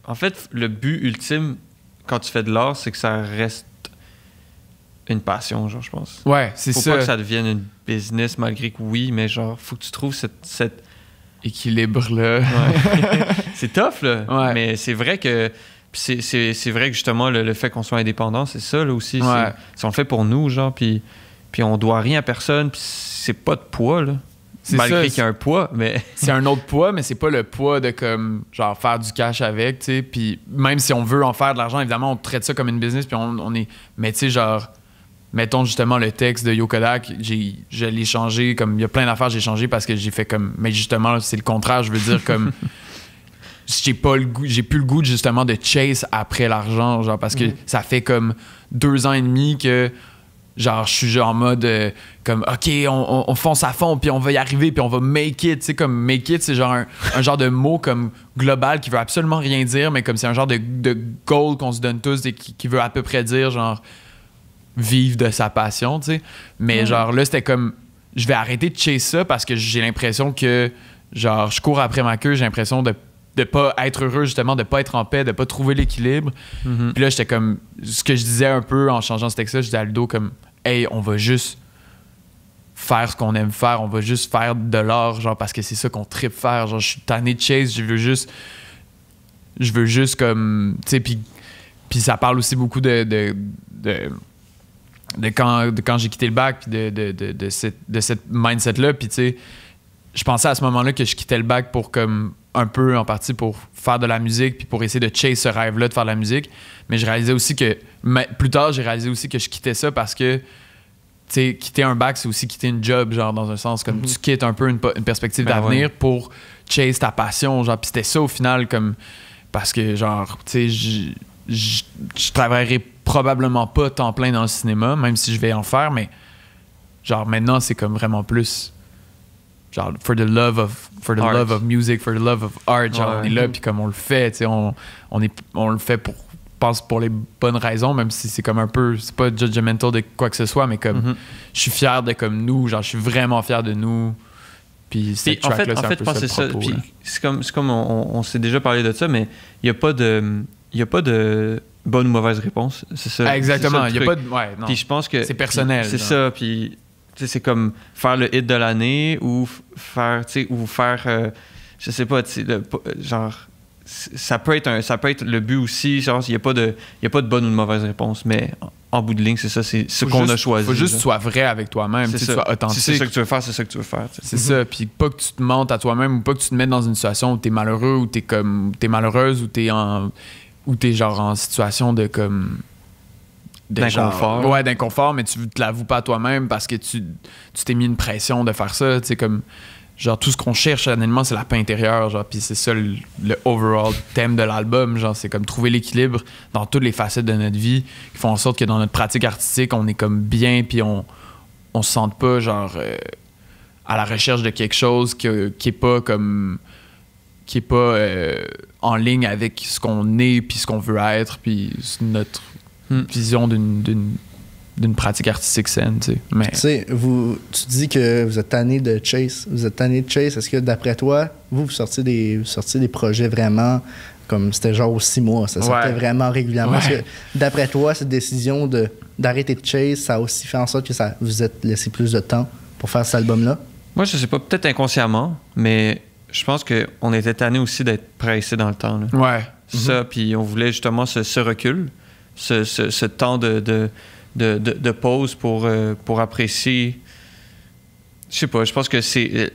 En fait, le but ultime, quand tu fais de l'art, c'est que ça reste une passion, genre, je pense. Ouais, c'est ça. Faut pas que ça devienne une business, malgré que oui, mais genre, faut que tu trouves cette équilibre-là. Ouais. C'est tough, là. Ouais. Mais c'est vrai que... C'est vrai que, justement, le fait qu'on soit indépendant, c'est ça, là, aussi. Ouais. C'est on le fait pour nous, genre, puis on doit rien à personne, puis c'est pas de poids, là. Malgré qu'il y a un poids, mais... C'est un autre poids, mais c'est pas le poids de, comme, genre, faire du cash avec, tu sais. Puis même si on veut en faire de l'argent, évidemment, on traite ça comme une business, puis on est... Mais tu sais, genre... mettons justement le texte de Yo Kodak, je l'ai changé, comme il y a plein d'affaires j'ai changé parce que j'ai fait comme, mais justement c'est le contraire, je veux dire comme j'ai plus le goût justement de chase après l'argent, genre parce que ça fait comme 2 ans et demi que genre je suis genre en mode comme ok on fonce à fond puis on va y arriver puis on va make it, tu sais, comme make it c'est genre un genre de mot comme global qui veut absolument rien dire, mais comme c'est un genre de goal qu'on se donne tous et qui veut à peu près dire genre vivre de sa passion, tu sais, mais genre là c'était comme je vais arrêter de chase ça parce que j'ai l'impression que genre je cours après ma queue, j'ai l'impression de pas être heureux, justement, de pas être en paix, de pas trouver l'équilibre. Puis là, j'étais comme... Ce que je disais un peu en changeant ce texte-là, je disais à Ludo comme « Hey, on va juste faire ce qu'on aime faire, on va juste faire de l'art, genre, parce que c'est ça qu'on tripe faire. Genre, je suis tanné de chase, je veux juste comme... Tu sais, puis ça parle aussi beaucoup de quand j'ai quitté le bac, puis de cette mindset-là. Puis tu sais, je pensais à ce moment-là que je quittais le bac pour comme... un peu en partie pour faire de la musique puis pour essayer de chase ce rêve-là de faire de la musique, mais je réalisais aussi que plus tard j'ai réalisé aussi que je quittais ça parce que tu sais quitter un bac c'est aussi quitter une job, genre dans un sens comme tu quittes un peu une perspective d'avenir pour chase ta passion, genre, puis c'était ça au final, comme parce que genre tu sais je travaillerai probablement pas temps plein dans le cinéma même si je vais en faire, mais genre maintenant c'est comme vraiment plus genre for the love of music, for the love of art, genre on est là puis comme on le fait, tu sais, on le fait pour les bonnes raisons, même si c'est comme un peu, c'est pas judgmental de quoi que ce soit, mais comme je suis fier de comme nous, genre je suis vraiment fier de nous. Puis cette track là, je pense que c'est ça. Puis c'est comme on s'est déjà parlé de ça, mais il y a pas de bonne ou mauvaise réponse, c'est ça. Exactement, il y a pas de non. Puis je pense que c'est personnel. C'est ça, puis c'est comme faire le hit de l'année ou faire je sais pas, genre ça peut être le but aussi, genre il y a pas de bonne ou de mauvaise réponse, mais en bout de ligne c'est ça, c'est ce qu'on a choisi. Faut juste que tu sois vrai avec toi-même, que tu sois authentique. Si c'est ça que tu veux faire, c'est ça que tu veux faire. C'est ça, puis pas que tu te mentes à toi-même ou pas que tu te mettes dans une situation où t'es malheureux ou t'es malheureuse ou t'es genre en situation de comme d'inconfort. Ouais, d'inconfort, mais tu te l'avoues pas à toi-même parce que tu t'es mis une pression de faire ça, tu sais, comme genre tout ce qu'on cherche honnêtement c'est la paix intérieure, genre, puis c'est ça le overall thème de l'album, genre c'est comme trouver l'équilibre dans toutes les facettes de notre vie qui font en sorte que dans notre pratique artistique on est comme bien puis on se sente pas genre à la recherche de quelque chose qui est pas comme qui est pas en ligne avec ce qu'on est puis ce qu'on veut être puis notre vision d'une pratique artistique saine, tu sais. Mais... Tu sais, tu dis que vous êtes tanné de chase. Est-ce que d'après toi, vous sortiez des projets vraiment comme c'était genre aux 6 mois, ça sortait vraiment régulièrement? Est-ce que d'après toi, cette décision d'arrêter de chase, ça a aussi fait en sorte que vous êtes laissé plus de temps pour faire cet album-là? Moi, je sais pas, peut-être inconsciemment, mais je pense qu'on était tanné aussi d'être pressé dans le temps. Là. Ouais. Ça, puis on voulait justement ce recul, ce temps de pause pour apprécier. Je sais pas, je pense que c'est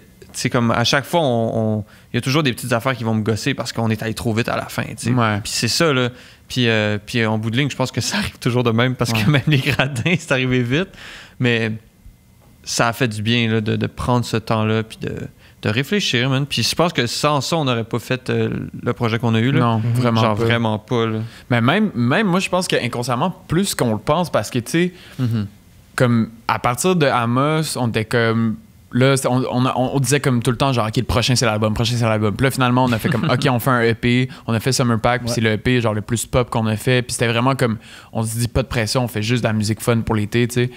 comme à chaque fois, il y a toujours des petites affaires qui vont me gosser parce qu'on est allé trop vite à la fin. Puis c'est ça, là. Puis en bout de ligne, je pense que ça arrive toujours de même parce que même les gradins, c'est arrivé vite. Mais ça a fait du bien là, de prendre ce temps-là puis de réfléchir, man. Puis je pense que sans ça, on n'aurait pas fait le projet qu'on a eu. Là. Non, vraiment genre pas. Vraiment pas. Là. Mais même moi, je pense qu'inconsciemment, plus qu'on le pense, parce que, tu sais, comme à partir de Amos, on était comme... Là, on disait comme tout le temps, genre, OK, le prochain, c'est l'album. Puis là, finalement, on a fait comme, OK, on fait un EP. On a fait Summer Pack, puis c'est le EP, genre, le plus pop qu'on a fait. Puis c'était vraiment comme... On se dit, pas de pression, on fait juste de la musique fun pour l'été, tu sais.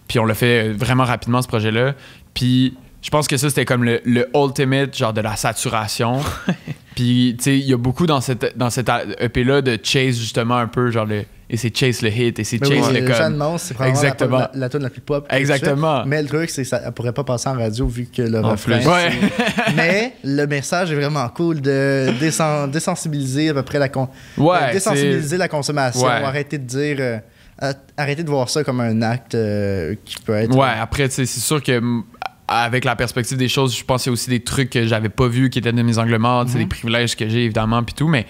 Puis on l'a fait vraiment rapidement, ce projet-là. Puis... Je pense que ça, c'était comme le ultimate, genre de la saturation. Puis, tu sais, il y a beaucoup dans cette EP-là de chase, justement, un peu, genre, et c'est chase le hit, et c'est chase le comme... Jeanne c'est probablement la tune la plus pop. Exactement. Mais le truc, c'est que ça pourrait pas passer en radio vu que le refrain... Ouais. Mais le message est vraiment cool de désensibiliser à peu près désensibiliser la consommation. Arrêter de dire... arrêter de voir ça comme un acte qui peut être... Ouais, après, tu sais, c'est sûr que... Avec la perspective des choses, je pense qu'il y a aussi des trucs que j'avais pas vus qui étaient de mes angles morts, des privilèges que j'ai évidemment puis tout, mais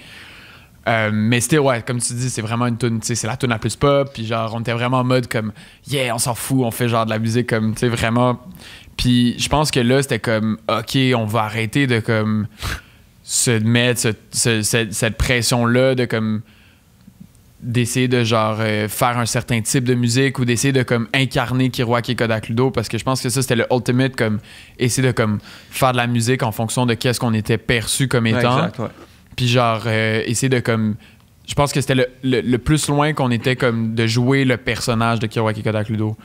Mais c'était, ouais, comme tu dis, c'est vraiment une tune, tu sais, c'est la tune la plus pop, puis genre, on était vraiment en mode comme, yeah, on s'en fout, on fait genre de la musique comme, tu sais, vraiment. Puis je pense que là, c'était comme, OK, on va arrêter de comme se mettre cette pression-là de comme d'essayer de genre faire un certain type de musique ou d'essayer de comme incarner Kerouac et Kodak Ludo, parce que je pense que ça c'était le ultimate, comme essayer de comme faire de la musique en fonction de qu'est-ce qu'on était perçu comme étant. Ouais, exact, ouais. Puis genre essayer de comme, je pense que c'était le plus loin qu'on était comme de jouer le personnage de Kerouac et Kodak Ludo.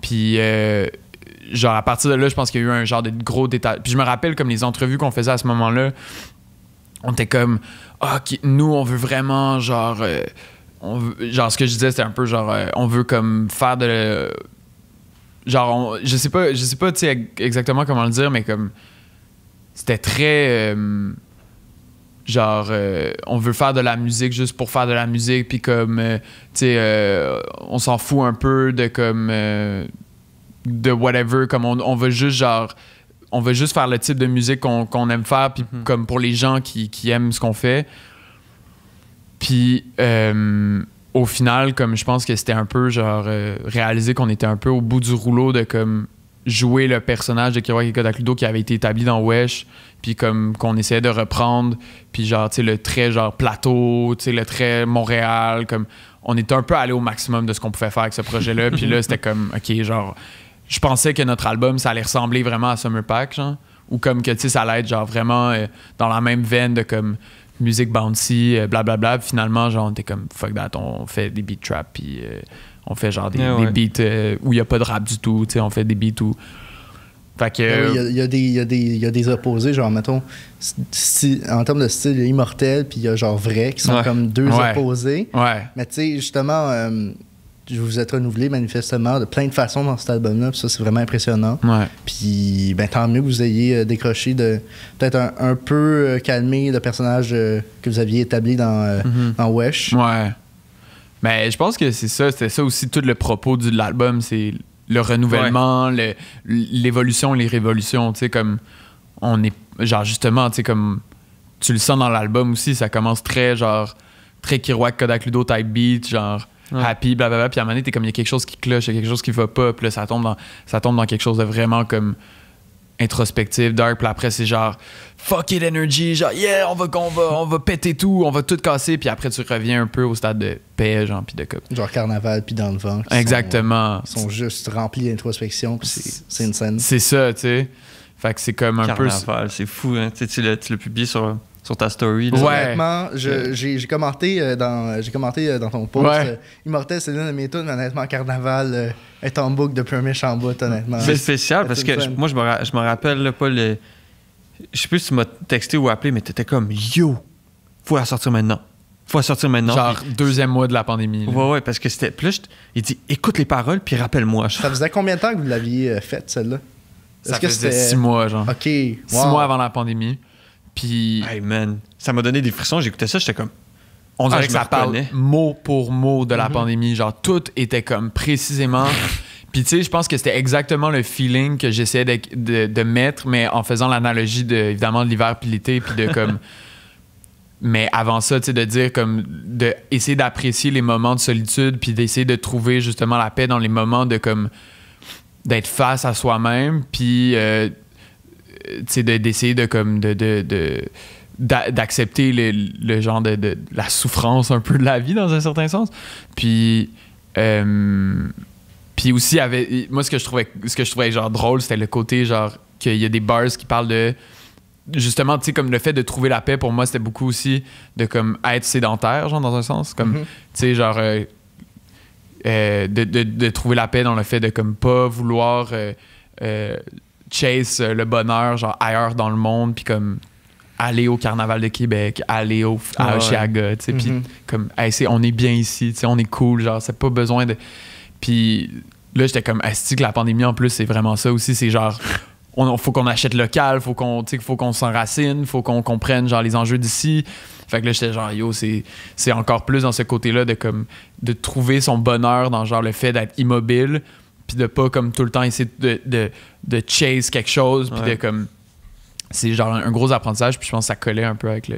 Puis genre à partir de là, je pense qu'il y a eu un genre de gros détail. Puis je me rappelle comme les entrevues qu'on faisait à ce moment-là, on était comme nous on veut vraiment genre genre ce que je disais c'était un peu genre on veut comme faire de genre je sais pas tu sais exactement comment le dire, mais comme c'était très genre on veut faire de la musique juste pour faire de la musique, puis comme tu sais on s'en fout un peu de comme de whatever, comme on veut juste genre on veut juste faire le type de musique qu'on aime faire, puis comme pour les gens qui aiment ce qu'on fait. Puis au final, comme je pense que c'était un peu genre réaliser qu'on était un peu au bout du rouleau de comme jouer le personnage de Kerouac et Kodak Ludo qui avait été établi dans Wesh, puis comme qu'on essayait de reprendre, puis genre tu sais le trait genre plateau, tu sais le trait Montréal, comme on était un peu allé au maximum de ce qu'on pouvait faire avec ce projet-là. Puis là c'était comme OK, genre je pensais que notre album ça allait ressembler vraiment à Summer Pack, genre, ou comme que tu sais ça allait être genre vraiment dans la même veine de comme musique bouncy, blablabla. Puis finalement, genre, on était comme fuck that, on fait des beat trap, puis on fait genre des beats où il n'y a pas de rap du tout, tu sais, on fait des beats où. Fait que. Il y a des opposés, genre, mettons, en termes de style, il y a Immortel, puis il y a genre Vrai, qui sont comme deux opposés. Ouais. Mais tu sais, justement, vous êtes renouvelé manifestement de plein de façons dans cet album-là, puis ça, c'est vraiment impressionnant. Ouais. Puis, ben, tant mieux que vous ayez décroché de peut-être un peu calmé le personnage que vous aviez établi dans Wesh. Ouais. Mais je pense que c'est ça, c'était ça aussi tout le propos de l'album, c'est le renouvellement, l'évolution, les révolutions, tu sais, comme on est, genre justement, tu sais, comme tu le sens dans l'album aussi, ça commence très, genre, très Kerouac, Kodak Ludo type beat, genre happy, blablabla, puis à un moment donné, t'es comme, il y a quelque chose qui cloche, il y a quelque chose qui va pas, puis là, ça tombe dans quelque chose de vraiment comme introspectif, dark, puis après, c'est genre fuck it energy, genre yeah, on va péter tout, on va tout casser, puis après, tu reviens un peu au stade de paix, genre, puis de comme. Genre Carnaval, puis Dans le vent. Exactement. Ils sont juste remplis d'introspection, puis c'est une scène. C'est ça, tu sais. Fait que c'est comme un Carnaval, c'est fou, hein. Tu l'as publié sur ta story. Là. Ouais. Honnêtement, j'ai commenté dans ton post. Immortel, c'est l'une de mes tunes, mais honnêtement, Carnaval est en boucle depuis un méchant bout, honnêtement. C'est spécial parce que moi, je me rappelle là, pas le. Je sais plus si tu m'as texté ou appelé, mais t'étais comme yo, faut la sortir maintenant. Genre deuxième mois de la pandémie. Ouais, parce que c'était. Puis là, il dit écoute les paroles, puis rappelle-moi. Ça faisait combien de temps que vous l'aviez faite, celle-là? Ça faisait 6 mois, genre. OK. 6 mois avant la pandémie. Puis. Hey man, ça m'a donné des frissons. J'écoutais ça, j'étais comme. On dirait que ça parle mot pour mot de la pandémie. Genre, tout était comme précisément. Puis, tu sais, je pense que c'était exactement le feeling que j'essayais de mettre, mais en faisant l'analogie évidemment de l'hiver puis l'été, puis de comme. Mais avant ça, tu sais, de dire comme. D'essayer d'apprécier les moments de solitude, puis d'essayer de trouver justement la paix dans les moments de comme. D'être face à soi-même, puis. Tu sais, d'essayer de comme. D'accepter le genre de la souffrance un peu de la vie dans un certain sens. Puis aussi moi ce que je trouvais genre drôle, c'était le côté genre qu'il y a des bars qui parlent de justement, tu sais, comme le fait de trouver la paix. Pour moi, c'était beaucoup aussi de comme être sédentaire, genre dans un sens, comme tu sais, genre de trouver la paix dans le fait de comme pas vouloir chase le bonheur genre ailleurs dans le monde, puis comme aller au Carnaval de Québec, aller à Oshiaga, tu sais, puis comme hey, on est bien ici, tu sais, on est cool, genre c'est pas besoin de. Puis là j'étais comme asti que la pandémie en plus c'est vraiment ça aussi, c'est genre faut qu'on achète local, faut qu'on s'enracine, faut qu'on comprenne genre les enjeux d'ici. Fait que là j'étais genre yo, c'est encore plus dans ce côté-là de comme de trouver son bonheur dans genre le fait d'être immobile, puis de pas comme tout le temps essayer de chase quelque chose, puis de comme. C'est genre un gros apprentissage, puis je pense que ça collait un peu avec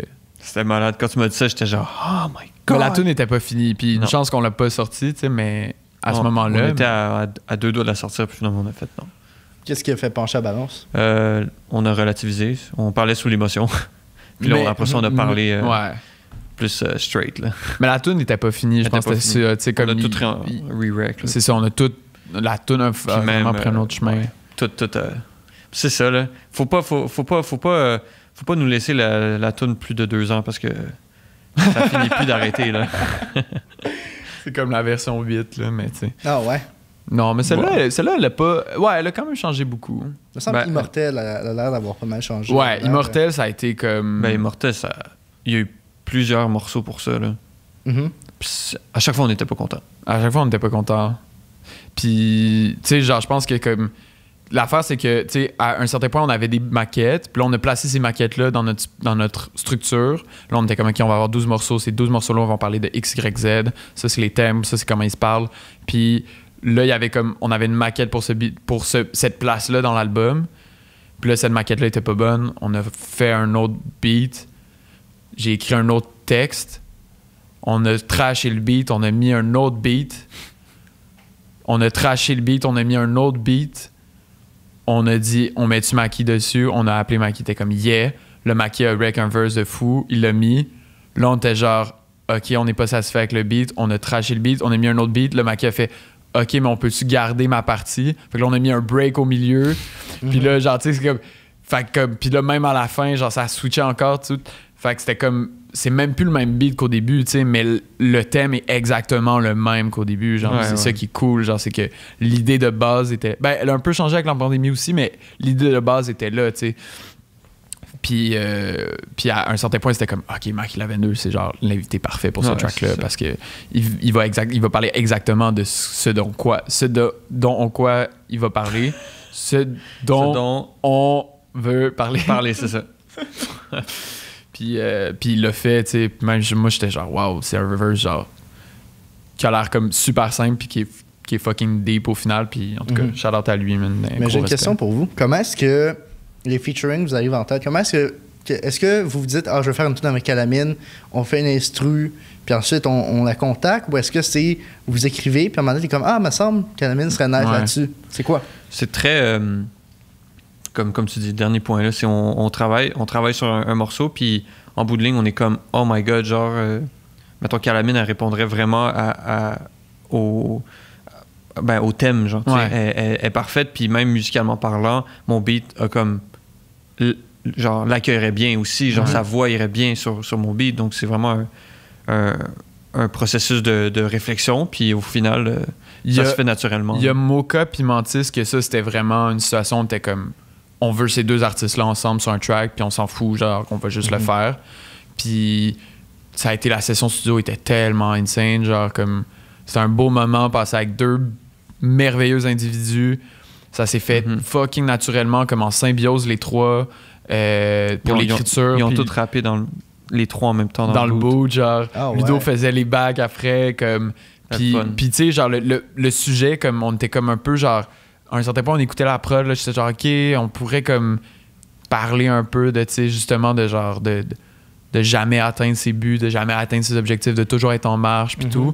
C'était malade. Quand tu m'as dit ça, j'étais genre, oh my god! Mais la tune n'était pas finie. Puis une chance qu'on l'a pas sortie, tu sais, mais à ce moment-là. On était à 2 doigts de la sortir, puis finalement, on a fait non. Qu'est-ce qui a fait pencher la balance? On a relativisé. On parlait sous l'émotion. Puis là, après ça, on a parlé plus straight. Là. Mais la tune n'était pas finie. Je pense que c'était ça. Comme on a tout re-rec. C'est ça, on a tout. La tune a vraiment pris un autre chemin. Ouais. Tout. C'est ça, là. Faut pas nous laisser la tune plus de 2 ans parce que ça finit plus d'arrêter, là. C'est comme la version 8, là, mais tu sais. Ah ouais? Non, mais celle-là, elle a pas... Ouais, elle a quand même changé beaucoup. Ça me semble Immortel a l'air d'avoir pas mal changé. Ouais, Immortel, ça a été comme... Ben, Immortel, il y a eu plusieurs morceaux pour ça, là. Mm-hmm. Puis à chaque fois, on n'était pas contents. À chaque fois, on n'était pas contents. Puis, tu sais, genre, je pense que comme... L'affaire, c'est que, tu sais, à un certain point, on avait des maquettes. Puis là, on a placé ces maquettes-là dans notre structure. Là, on était comme, OK, on va avoir 12 morceaux. Ces 12 morceaux-là, on va parler de X, Y, Z. Ça, c'est les thèmes. Ça, c'est comment ils se parlent. Puis là, il y avait comme... On avait une maquette pour cette place-là dans l'album. Puis là, cette maquette-là était pas bonne. On a fait un autre beat. J'ai écrit un autre texte. On a trashé le beat. On a mis un autre beat. On a trashé le beat. On a mis un autre beat. On a dit, on met-tu Maki dessus? On a appelé Maki, était comme yeah. Le Maki a rec un verse de fou, il l'a mis. Là, on était genre, OK, on n'est pas satisfait avec le beat. On a trashé le beat, on a mis un autre beat. Le Maki a fait, OK, mais on peut-tu garder ma partie? Fait que là, on a mis un break au milieu. Puis là, genre, tu sais, c'est comme. Fait que, puis là, même à la fin, genre, ça a switché encore, tout. Fait que c'était comme. C'est même plus le même beat qu'au début, tu sais, mais le thème est exactement le même qu'au début. Genre, c'est ça qui est cool. Genre, c'est que l'idée de base était. Ben, elle a un peu changé avec la pandémie aussi, mais l'idée de base était là, tu sais. Puis à un certain point, c'était comme, OK, Mac Lavender, c'est genre l'invité parfait pour ce track-là, parce que il va parler exactement de ce dont il va parler, ce dont on veut parler. C'est ça. Puis il l'a fait, tu sais. Même moi, j'étais genre, wow, c'est un reverse, genre, qui a l'air comme super simple, puis qui est fucking deep au final. Puis en tout cas, shout out à lui, man. Mais j'ai une question pour vous. Comment est-ce que les featuring vous arrivent en tête? Comment est-ce que vous vous dites, je vais faire une tune avec Calamine, on fait une instru, puis ensuite on la contacte, ou est-ce que c'est vous écrivez, puis à un moment donné, t'es comme, me semble, Calamine serait nice là-dessus? C'est quoi? C'est très. Comme tu dis, le dernier point là, c'est on travaille sur un morceau, puis en bout de ligne, on est comme, oh my god, genre, mettons Calamine, elle répondrait vraiment au thème, genre, elle est parfaite, puis même musicalement parlant, mon beat a comme, genre, l'accueillerait bien aussi, genre, sa voix irait bien sur mon beat, donc c'est vraiment un processus de réflexion, puis au final, ça se fait naturellement. Il y a Mocha puis Mantis que ça, c'était vraiment une situation où t'es comme, on veut ces deux artistes-là ensemble sur un track, puis on s'en fout, genre, qu'on va juste le faire. Puis ça a été, la session studio était tellement insane, genre, comme, c'était un beau moment passé avec deux merveilleux individus. Ça s'est fait fucking naturellement, comme en symbiose, les trois, pour l'écriture. Ils ont tous rappé les trois en même temps dans le boot, genre. Ludo faisait les bacs après, comme. Puis tu sais, genre, le sujet, comme, on était comme un peu, genre, à un certain point, on écoutait la prod, là, j'étais genre, OK, on pourrait comme parler un peu de, tu sais, justement, de genre, de jamais atteindre ses buts, de jamais atteindre ses objectifs, de toujours être en marche, puis tout.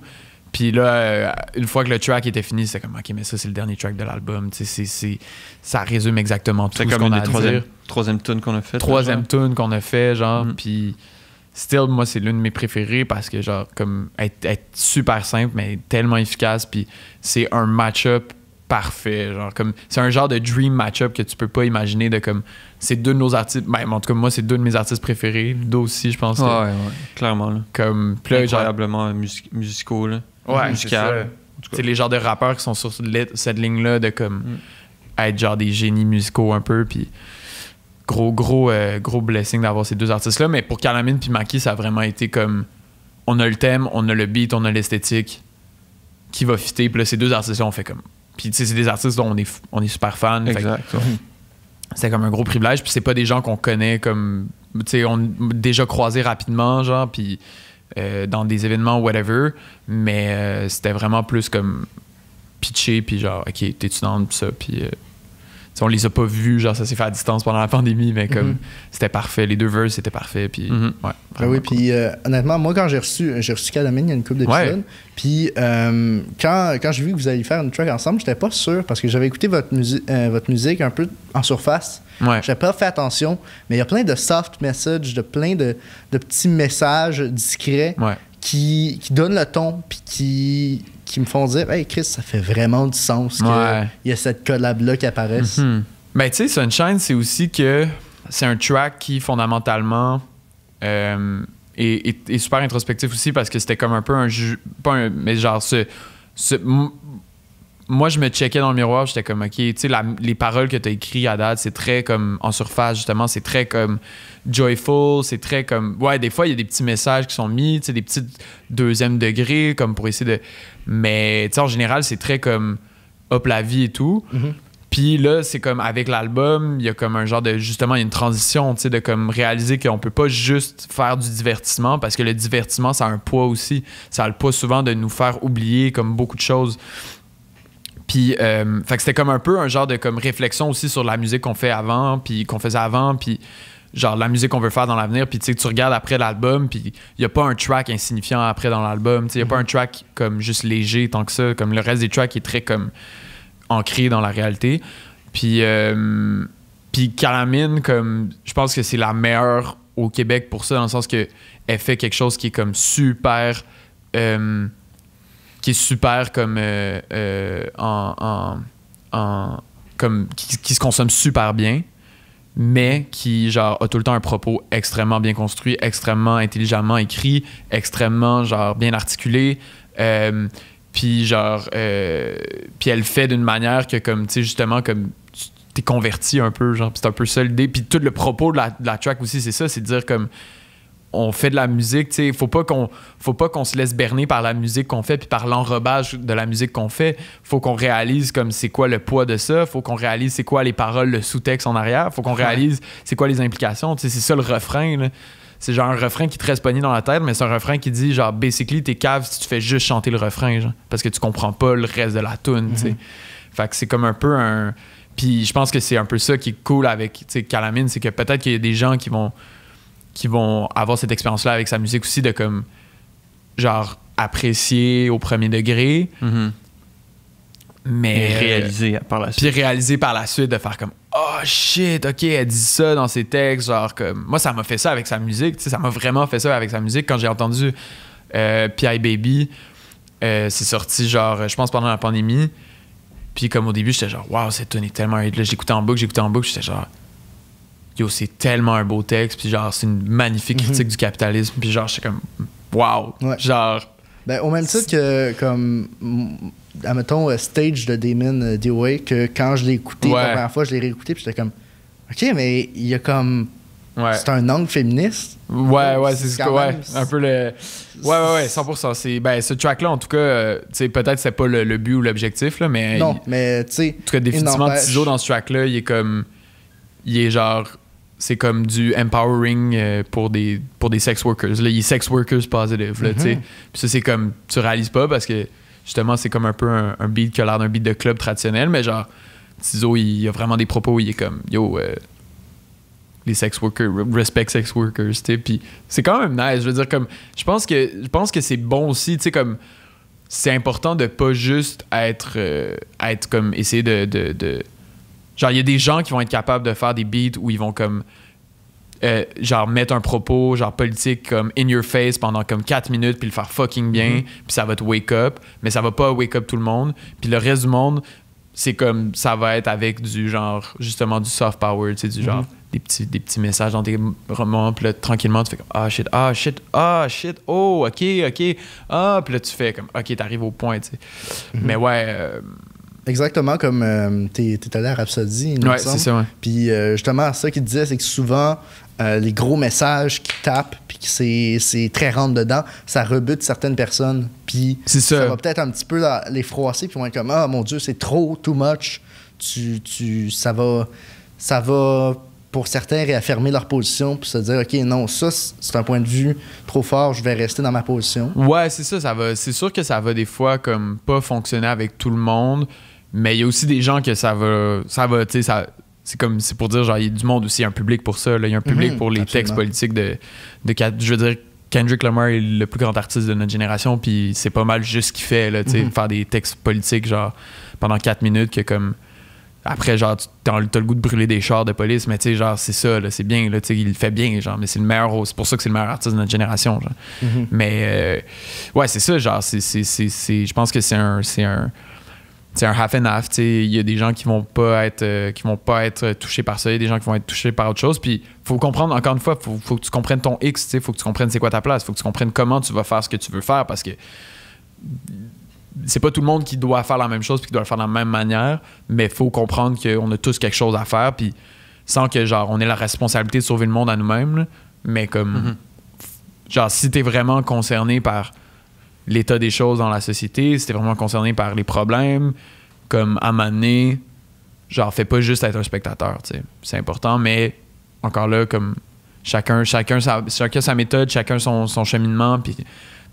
Puis là, une fois que le track était fini, c'était comme, OK, mais ça, c'est le dernier track de l'album, tu sais, ça résume exactement tout ce qu'on a à dire. Troisième tune qu'on a fait. Troisième tune qu'on a fait, genre, puis still, moi, c'est l'une de mes préférées parce que, genre, comme, être super simple, mais tellement efficace, puis c'est un match-up parfait, genre, comme, c'est un genre de dream match-up que tu peux pas imaginer de, comme, c'est deux de nos artistes, ben, en tout cas, moi, c'est deux de mes artistes préférés, Ludo aussi, je pense. Ouais, clairement, là. Comme, incroyablement musicaux, là. Ouais, musical. C'est les genres de rappeurs qui sont sur cette ligne-là de, comme, être genre des génies musicaux un peu, puis gros blessing d'avoir ces deux artistes-là, mais pour Calamine puis Maki, ça a vraiment été comme, on a le thème, on a le beat, on a l'esthétique qui va fitter, puis là, ces deux artistes-là, on fait comme, puis tu sais, c'est des artistes dont on est super fan. Exact. C'était comme un gros privilège, puis c'est pas des gens qu'on connaît comme, tu sais, on a déjà croisé rapidement, genre, puis dans des événements, whatever, mais c'était vraiment plus comme pitché, puis genre, OK, t'es-tu dans ça, puis tu on les a pas vus, genre ça s'est fait à distance pendant la pandémie, mais comme c'était parfait. Les 2 verses, c'était parfait. Puis, ouais, oui, puis honnêtement, moi, quand j'ai reçu Calamine il y a une couple d'épisodes, puis quand j'ai vu que vous alliez faire une track ensemble, j'étais pas sûr parce que j'avais écouté votre musique un peu en surface. Ouais. J'avais pas fait attention, mais il y a plein de soft messages, de plein de petits messages discrets qui donnent le ton, puis qui me font dire « Hey Chris, ça fait vraiment du sens qu'il y a cette collab-là qui apparaisse. Ben tu sais, Sunshine, c'est aussi que c'est un track qui, fondamentalement, est super introspectif aussi parce que c'était comme un peu mais genre moi, je me checkais dans le miroir, j'étais comme, OK, tu sais, les paroles que tu as écrites à date, c'est très comme en surface, justement, c'est très comme joyful, c'est très comme. Ouais, des fois, il y a des petits messages qui sont mis, tu sais, des petits 2e degré, comme pour essayer de. Mais, tu sais, en général, c'est très comme hop la vie et tout. Puis là, c'est comme avec l'album, il y a comme un genre de. Justement, il y a une transition, tu sais, de comme réaliser qu'on peut pas juste faire du divertissement parce que le divertissement, ça a un poids aussi. Ça a le poids souvent de nous faire oublier comme beaucoup de choses. Puis, fait que c'était comme un peu un genre de comme réflexion aussi sur la musique qu'on fait avant, puis qu'on faisait avant, puis genre la musique qu'on veut faire dans l'avenir. Puis tu sais, tu regardes après l'album, puis il n'y a pas un track insignifiant après dans l'album. Tu sais, il n'y a pas un track comme juste léger tant que ça, comme le reste des tracks est très comme ancré dans la réalité. Puis Calamine, comme je pense que c'est la meilleure au Québec pour ça, dans le sens que elle fait quelque chose qui est comme super. Qui est super comme comme qui se consomme super bien, mais qui genre a tout le temps un propos extrêmement bien construit, extrêmement intelligemment écrit, extrêmement genre bien articulé, puis genre puis elle fait d'une manière que comme tu sais justement comme t'es converti un peu, genre c'est un peu ça l'idée, puis tout le propos de la track aussi c'est ça, c'est de dire comme on fait de la musique, tu sais, faut pas qu'on se laisse berner par la musique qu'on fait puis par l'enrobage de la musique qu'on fait. Faut qu'on réalise comme c'est quoi le poids de ça, faut qu'on réalise c'est quoi les paroles, le sous-texte en arrière, faut qu'on réalise c'est quoi les implications, tu sais, c'est ça le refrain là. C'est genre un refrain qui te reste pogné dans la tête, mais c'est un refrain qui dit genre basically t'es cave si tu fais juste chanter le refrain genre, parce que tu comprends pas le reste de la tune, tu sais. Fait que c'est comme un peu un puis je pense que c'est un peu ça qui est cool avec tu sais Calamine, c'est que peut-être qu'il y a des gens qui vont avoir cette expérience-là avec sa musique aussi de comme genre apprécier au premier degré mais réaliser par la suite. Puis réaliser par la suite de faire comme oh shit, ok, elle dit ça dans ses textes, genre comme moi ça m'a fait ça avec sa musique, tu sais, ça m'a vraiment fait ça avec sa musique quand j'ai entendu P.I. Baby, c'est sorti genre je pense pendant la pandémie, puis comme au début j'étais genre waouh, cette tune est tellement là, j'écoutais en boucle, j'étais genre yo, c'est tellement un beau texte, puis genre, c'est une magnifique critique du capitalisme, puis genre, j'étais comme, wow, genre... Ben, au même titre que, comme, admettons, Stage de Damon DOA, que quand je l'ai écouté la première fois, je l'ai réécouté, puis j'étais comme, OK, mais il y a comme... C'est un angle féministe. Ouais, c'est un peu le... Ouais, 100%. C'est, ben, ce track-là, en tout cas, tu sais, peut-être c'est pas le but ou l'objectif, là, mais... Non, mais, tu sais... En tout cas, définitivement, Tizo, dans ce track-là, il est comme... Il est genre... C'est comme du empowering pour des sex workers. Là, il est sex workers positive. Là, puis ça, c'est comme... Tu réalises pas parce que, justement, c'est comme un peu un beat qui a l'air d'un beat de club traditionnel, mais genre, Tizo, il a vraiment des propos où il est comme... Yo, les sex workers, respect sex workers, tu sais. Puis c'est quand même nice. Je veux dire, comme... Je pense que c'est bon aussi, tu sais, comme... C'est important de pas juste être comme... Essayer de genre, il y a des gens qui vont être capables de faire des beats où ils vont comme genre mettre un propos genre politique comme in your face pendant comme 4 minutes puis le faire fucking bien, puis ça va te wake up, mais ça va pas wake up tout le monde. Puis le reste du monde, c'est comme ça va être avec du genre justement du soft power, tu sais, du genre des petits messages dans tes romans, puis là tranquillement tu fais comme oh ok, puis là tu fais comme ok, t'arrives au point, tu sais. Mais ouais exactement comme t'es allé à Rhapsody, il me semble. C'est ça, ouais. Puis justement, ça qu'il disait, c'est que souvent, les gros messages qui tapent, puis que c'est très rentre dedans, ça rebute certaines personnes. Puis ça va peut-être un petit peu les froisser, puis ils vont être comme « Ah, mon Dieu, c'est trop, too much. » Ça va, pour certains, réaffirmer leur position, puis se dire « OK, non, ça, c'est un point de vue trop fort, je vais rester dans ma position. » Ouais, c'est ça. C'est sûr que ça va des fois comme pas fonctionner avec tout le monde. Mais il y a aussi des gens que ça va tu sais, c'est pour dire, genre, il y a du monde aussi, il y a un public pour ça, là. Il y a un public pour les textes politiques de je veux dire, Kendrick Lamar est le plus grand artiste de notre génération, puis c'est pas mal juste ce qu'il fait, là, tu sais, faire des textes politiques, genre, pendant 4 minutes, que comme, après, genre, t'as le goût de brûler des chars de police, mais tu sais, genre, c'est ça, là, c'est bien, là, tu sais, il le fait bien, genre, mais c'est le meilleur, c'est pour ça que c'est le meilleur artiste de notre génération, genre. Mais, ouais, c'est ça, genre, je pense que c'est un half and half, tu sais, il y a des gens qui vont pas être touchés par ça, il y a des gens qui vont être touchés par autre chose, puis faut comprendre, encore une fois, faut que tu comprennes ton X, tu sais, faut que tu comprennes c'est quoi ta place, faut que tu comprennes comment tu vas faire ce que tu veux faire, parce que c'est pas tout le monde qui doit faire la même chose puis qui doit le faire de la même manière, mais faut comprendre qu'on a tous quelque chose à faire, puis sans que, genre, on ait la responsabilité de sauver le monde à nous-mêmes, là, mais comme, genre, si t'es vraiment concerné par l'état des choses dans la société, si t'es vraiment concerné par les problèmes, comme à un moment donné, genre, fais pas juste être un spectateur, tu sais. C'est important, mais encore là, comme chacun sa méthode, chacun son cheminement, puis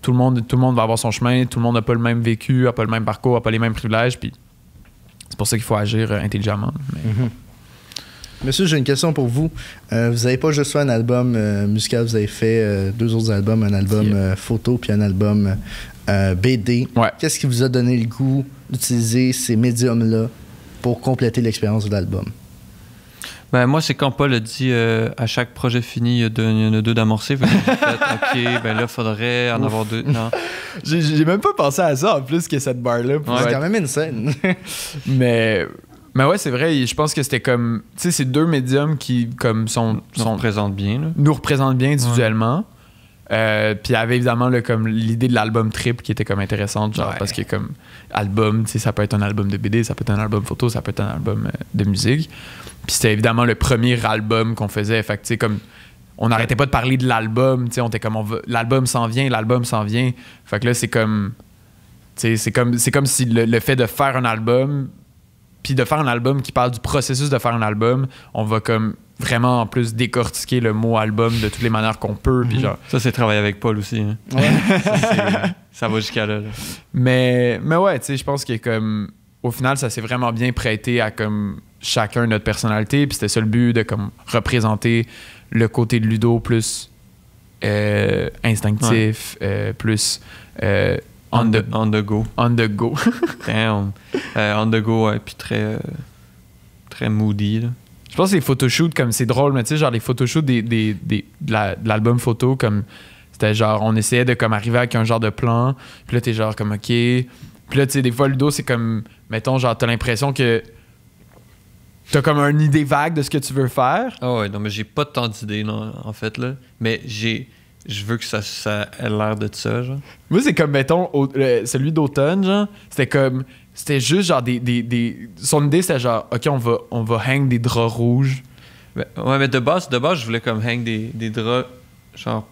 tout le monde va avoir son chemin, tout le monde n'a pas le même vécu, n'a pas le même parcours, n'a pas les mêmes privilèges, puis c'est pour ça qu'il faut agir intelligemment. Mais... Monsieur, j'ai une question pour vous. Vous n'avez pas juste fait un album musical, vous avez fait 2 autres albums, un album photo puis un album BD. Ouais. Qu'est-ce qui vous a donné le goût d'utiliser ces médiums-là pour compléter l'expérience de l'album? Ben, moi, c'est quand Paul a dit à chaque projet fini, il y en a 2 d'amorcés. Fait que j'ai fait, OK, ben là, il faudrait en avoir 2. Non. J'ai même pas pensé à ça en plus que cette barre-là. C'est quand même une scène. Mais ouais, c'est vrai, je pense que c'était comme... Tu sais, c'est 2 médiums qui comme nous représentent bien. Là. Nous représentent bien individuellement. Puis il y avait évidemment comme l'idée de l'album triple qui était comme intéressante, genre parce que comme album, tu sais, ça peut être un album de BD, ça peut être un album photo, ça peut être un album de musique. Puis c'était évidemment le premier album qu'on faisait. Fait que tu sais, comme on n'arrêtait pas de parler de l'album, tu sais, on était comme l'album s'en vient. Fait que là c'est comme tu sais, c'est comme si le fait de faire un album, puis de faire un album qui parle du processus de faire un album, on va comme vraiment en plus décortiquer le mot album de toutes les manières qu'on peut. Puis genre... Ça, c'est travailler avec Paul aussi. Hein. Ouais. ça va jusqu'à là. Mais ouais, tu sais, je pense que comme au final, ça s'est vraiment bien prêté à comme chacun notre personnalité. Puis c'était ça le but, de comme représenter le côté de Ludo plus instinctif, plus on the go. On the go. Damn. On the go, ouais, puis très moody, là. Je pense que les photoshoots, comme c'est drôle, mais tu sais, genre les photoshoots de l'album photo, comme c'était genre, on essayait de comme arriver avec un genre de plan, puis là t'es genre comme OK. Puis là, tu sais, des fois, Ludo, c'est comme, mettons, genre, t'as l'impression que t'as comme une idée vague de ce que tu veux faire. Ah ouais, non, mais j'ai pas tant d'idées, non, en fait, là. Mais je veux que ça ait l'air de ça, genre. Moi, c'est comme, mettons, celui d'automne, genre, c'était juste genre son idée, c'était genre, OK, on va hang des draps rouges. Ouais, mais de base, je voulais comme hang des draps, genre,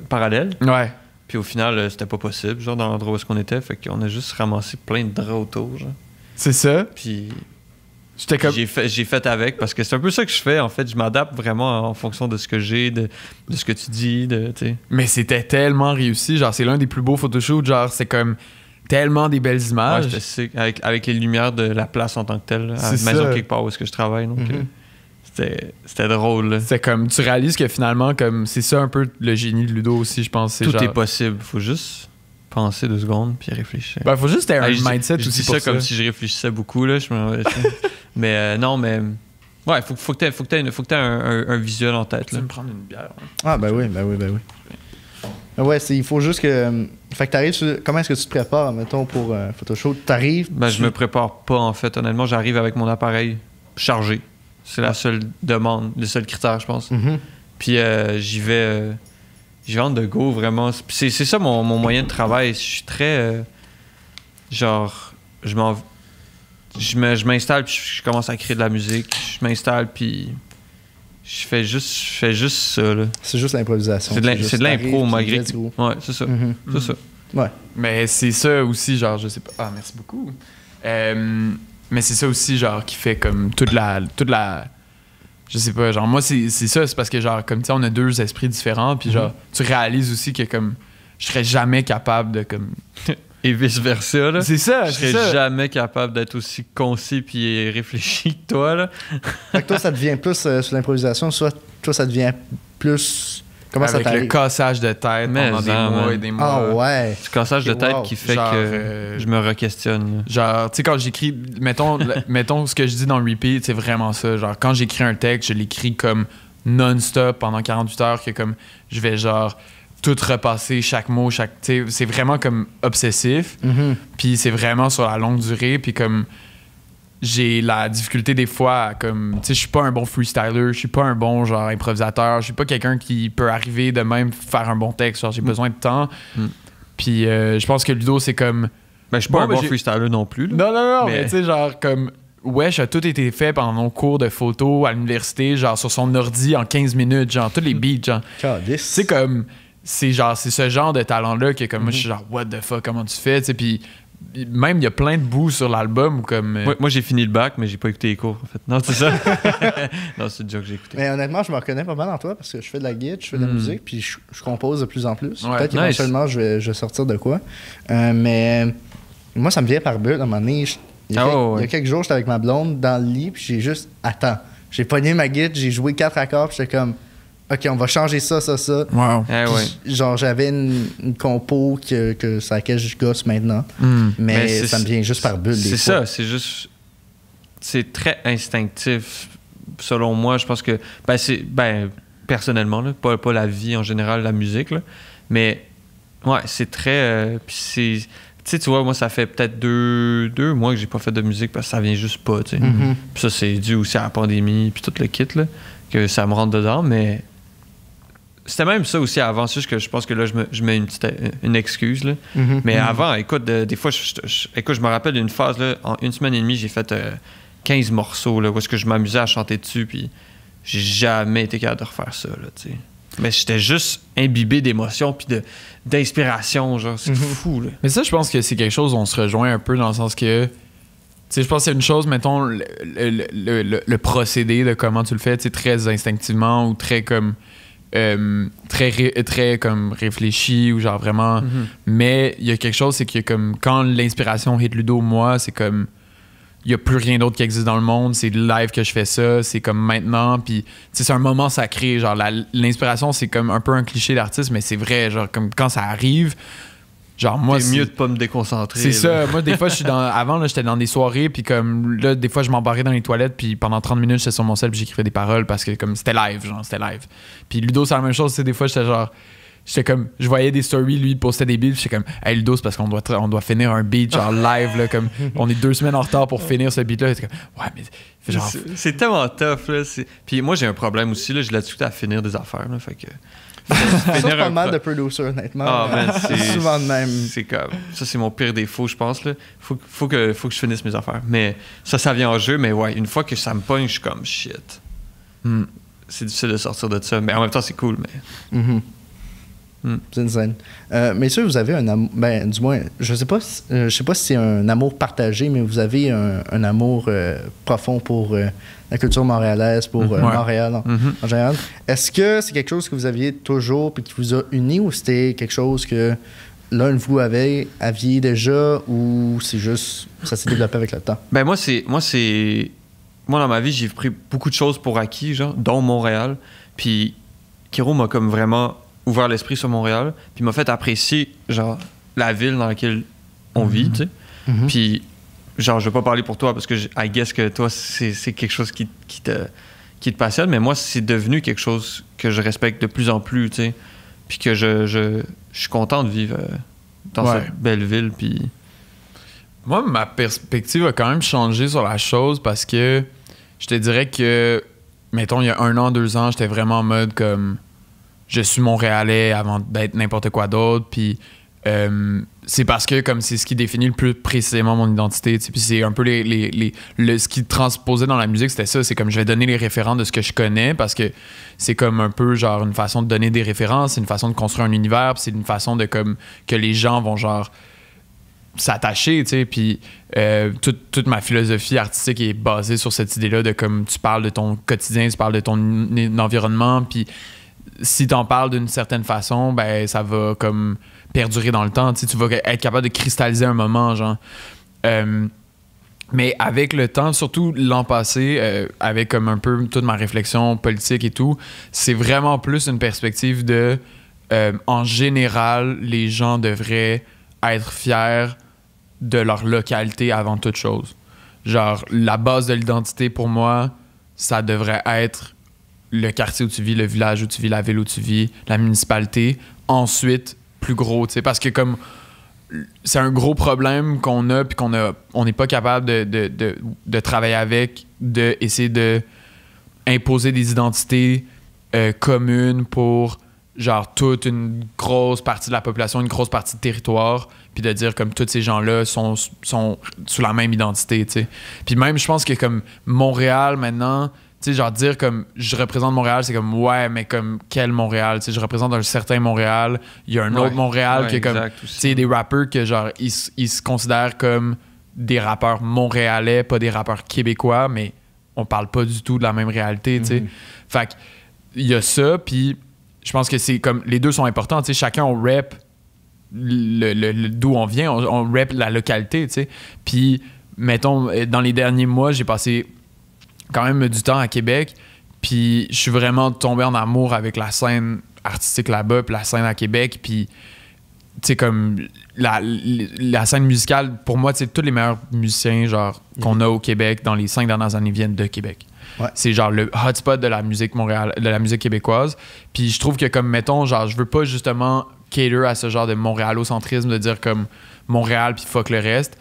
parallèles. Ouais. Puis au final, c'était pas possible, genre, dans l'endroit où est-ce qu'on était. Fait qu'on a juste ramassé plein de draps autour, genre. C'est ça. Puis... J'étais comme... J'ai fait avec, parce que c'est un peu ça que je fais, en fait. Je m'adapte vraiment en fonction de ce que j'ai, de ce que tu dis, t'sais. Mais c'était tellement réussi. Genre, c'est l'un des plus beaux photoshoots. Genre, c'est comme tellement des belles images. Ouais, c'est avec les lumières de la place en tant que telle, à la maison quelque part où est-ce que je travaille. Donc, c'était drôle. Là. C'est comme, tu réalises que finalement, comme c'est ça un peu le génie de Ludo aussi, je pense. Tout est possible. Faut juste penser 2 secondes puis réfléchir. Ben, faut juste avoir un mindset aussi. Je dis ça comme si je réfléchissais beaucoup, là. Mais non, mais... Ouais, faut que t'aies un visuel en tête. Tu veux me prendre une bière? Hein? Ah, ben oui. Ouais, il faut juste que... Fait que t'arrives sur... Comment est-ce que tu te prépares, mettons, pour Photoshop? T'arrives... Je me prépare pas, en fait. Honnêtement, j'arrive avec mon appareil chargé. C'est la seule demande, le seul critère, je pense. Puis j'y vais on the go, vraiment. C'est ça mon moyen de travail. Je suis très... genre, je m'installe puis je commence à créer de la musique. Je m'installe puis je fais juste ça, là. C'est juste l'improvisation. C'est de l'impro, malgré tout. Ouais, c'est ça. C'est ça. Ouais. Mais c'est ça aussi, genre, je sais pas... Ah, merci beaucoup. Mais c'est ça aussi, genre, qui fait comme toute la... Je sais pas, genre, moi, c'est ça, c'est parce que, genre, comme, tu sais, on a 2 esprits différents, puis genre, tu réalises aussi que, comme, je serais jamais capable de, comme... et vice-versa. Là. C'est ça, je c'est serais ça. jamais capable d'être aussi concis puis réfléchi que toi. Là. Fait que toi, ça devient plus sur l'improvisation, soit toi, ça devient plus... Comment Avec ça t'arrive? le cassage de tête pendant des mois et des mois. Ah ouais. C'est le cassage de tête Wow. qui fait Genre, que je me re-questionne. Là. Genre, tu sais, quand j'écris, mettons ce que je dis dans Repeat, c'est vraiment ça. Genre, quand j'écris un texte, je l'écris comme non-stop pendant 48 heures, que comme je vais genre tout repasser, chaque mot, tu sais, c'est vraiment comme obsessif. Mhm. Puis c'est vraiment sur la longue durée. Puis comme j'ai la difficulté des fois à comme, tu sais, je suis pas un bon freestyler, je suis pas un bon genre improvisateur, je suis pas quelqu'un qui peut arriver de même faire un bon texte. Genre, j'ai besoin de temps. Puis je pense que Ludo, c'est comme... Ben, je suis pas un bon freestyler non plus. Là. Non, mais tu sais, genre comme... Wesh a tout été fait pendant nos cours de photo à l'université, genre sur son ordi en 15 minutes, genre tous les beats, genre. C'est comme... C'est ce genre de talent-là que comme moi, je suis genre, what the fuck, comment tu fais, tu sais, puis même il y a plein de bouts sur l'album où comme... Moi, j'ai fini le bac, mais j'ai pas écouté les cours, en fait. Non, c'est ça? Non, c'est déjà que j'ai écouté. Mais honnêtement, je me reconnais pas mal en toi parce que je fais de la guitare, je fais de la musique, puis je compose de plus en plus. Ouais, peut-être qu'éventuellement, je vais sortir de quoi. Mais moi, ça me vient par bulle à un moment donné. Il y a quelques jours, j'étais avec ma blonde dans le lit, puis j'ai juste... Attends. J'ai pogné ma guitare, j'ai joué 4 accords, puis j'étais comme... OK, on va changer ça. Wow. Genre, j'avais une compo que sur laquelle je gosse maintenant. Mais ça me vient juste par bulle. C'est ça, c'est juste... C'est très instinctif, selon moi. Je pense que... personnellement, là, pas la vie en général, la musique, là, mais ouais, c'est très... puis c'est... Tu sais, tu vois, moi, ça fait peut-être deux mois que j'ai pas fait de musique parce que ça vient juste pas, tu sais. Puis ça, c'est dû aussi à la pandémie puis tout le kit, là, que ça me rentre dedans, mais... C'était même ça aussi avant, c'est juste que je pense que là, je mets une excuse. Là. Mais avant, écoute, des fois, je me rappelle d'une phase, là, en 1 semaine et demie, j'ai fait 15 morceaux, là, où est-ce que je m'amusais à chanter dessus, puis j'ai jamais été capable de refaire ça, là, tu sais. Mais j'étais juste imbibé d'émotions puis d'inspiration, genre, c'est fou, là. Mais ça, je pense que c'est quelque chose où on se rejoint un peu dans le sens que... Tu sais, je pense que c'est une chose, mettons, le procédé de comment tu le fais, tu sais, très instinctivement ou très comme... très comme réfléchi ou genre vraiment mais il y a quelque chose, c'est que comme quand l'inspiration hit Ludo, moi c'est comme il y a plus rien d'autre qui existe dans le monde, c'est live que je fais ça, c'est comme maintenant, puis c'est un moment sacré, genre l'inspiration c'est comme un peu un cliché d'artiste, mais c'est vrai, genre comme quand ça arrive, genre moi c'est mieux de pas me déconcentrer. C'est là. ça. Moi des fois je suis avant là, j'étais dans des soirées puis comme là des fois je m'embarrais dans les toilettes puis pendant 30 minutes j'étais sur mon cell puis j'écrivais des paroles parce que comme c'était live. Puis Ludo c'est la même chose, tu sais, des fois j'étais comme je voyais des stories, lui il postait des beats, j'étais comme hey Ludo c'est parce qu'on doit finir un beat genre live là, comme on est 2 semaines en retard pour finir ce beat là. J'étais comme ouais mais genre c'est tellement tough là, puis moi j'ai un problème aussi là, j'ai la difficulté à finir des affaires là, fait que c'est pas mal de producers, honnêtement. Ah, man, c'est souvent de même. C'est comme... Ça, c'est mon pire défaut, je pense. Là. Faut que je finisse mes affaires. Mais ça vient en jeu. Mais ouais, une fois que ça me pogne, je suis comme shit. C'est difficile de sortir de ça. Mais en même temps, c'est cool. Mais... C'est insane. Messieurs, vous avez un amour... Ben, du moins, je sais pas si c'est un amour partagé, mais vous avez un amour profond pour la culture montréalaise, pour Montréal en général. Est-ce que c'est quelque chose que vous aviez toujours et qui vous a uni, ou c'était quelque chose que l'un de vous aviez déjà, ou c'est juste ça s'est développé avec le temps? Ben moi dans ma vie, j'ai pris beaucoup de choses pour acquis, genre, dont Montréal. Puis Kiro m'a comme vraiment ouvert l'esprit sur Montréal, puis m'a fait apprécier genre la ville dans laquelle on vit, tu sais. Puis genre je vais pas parler pour toi parce que I guess que toi c'est quelque chose qui te passionne, mais moi c'est devenu quelque chose que je respecte de plus en plus, tu sais. Puis que je suis content de vivre dans cette belle ville, puis moi ma perspective a quand même changé sur la chose parce que je te dirais que mettons il y a 1 an, 2 ans, j'étais vraiment en mode comme je suis Montréalais avant d'être n'importe quoi d'autre, puis c'est parce que comme c'est ce qui définit le plus précisément mon identité, puis c'est un peu ce qui transposait dans la musique, c'était ça, c'est comme je vais donner les référents de ce que je connais parce que c'est comme un peu genre une façon de donner des références, c'est une façon de construire un univers, puis c'est une façon de comme que les gens vont genre s'attacher, tu sais, puis toute ma philosophie artistique est basée sur cette idée-là de comme tu parles de ton quotidien, tu parles de ton environnement, puis si t'en parles d'une certaine façon, ben ça va comme perdurer dans le temps. Tu vas être capable de cristalliser un moment, genre. Mais avec le temps, surtout l'an passé, avec comme un peu toute ma réflexion politique et tout, c'est vraiment plus une perspective de en général, les gens devraient être fiers de leur localité avant toute chose. Genre, la base de l'identité pour moi, ça devrait être le quartier où tu vis, le village où tu vis, la ville où tu vis, la municipalité. Ensuite, plus gros, tu sais, parce que comme c'est un gros problème qu'on a puis on n'est pas capable de travailler avec, d'essayer de imposer des identités communes pour genre toute une grosse partie de la population, une grosse partie de territoire, puis de dire comme tous ces gens-là sont sous la même identité, tu sais. Puis même, je pense que comme Montréal maintenant, tu sais, genre dire comme je représente Montréal, c'est comme ouais, mais comme quel Montréal, tu sais, je représente un certain Montréal, il y a un autre Montréal qui est comme, tu sais, des rappeurs que genre ils se considèrent comme des rappeurs montréalais, pas des rappeurs québécois, mais on parle pas du tout de la même réalité, tu sais. Fait que il y a ça, puis je pense que c'est comme les deux sont importants, tu sais, chacun on rap d'où on vient, on rap la localité, tu sais. Puis mettons dans les derniers mois, j'ai passé quand même du temps à Québec, puis je suis vraiment tombé en amour avec la scène artistique là-bas, puis la scène à Québec, puis tu sais comme la scène musicale, pour moi, tu sais, tous les meilleurs musiciens genre qu'on a au Québec dans les 5 dernières années viennent de Québec. Ouais. C'est genre le hotspot de la musique de la musique québécoise. Puis je trouve que comme mettons, genre je veux pas justement cater à ce genre de montréalocentrisme de dire comme Montréal puis fuck le reste.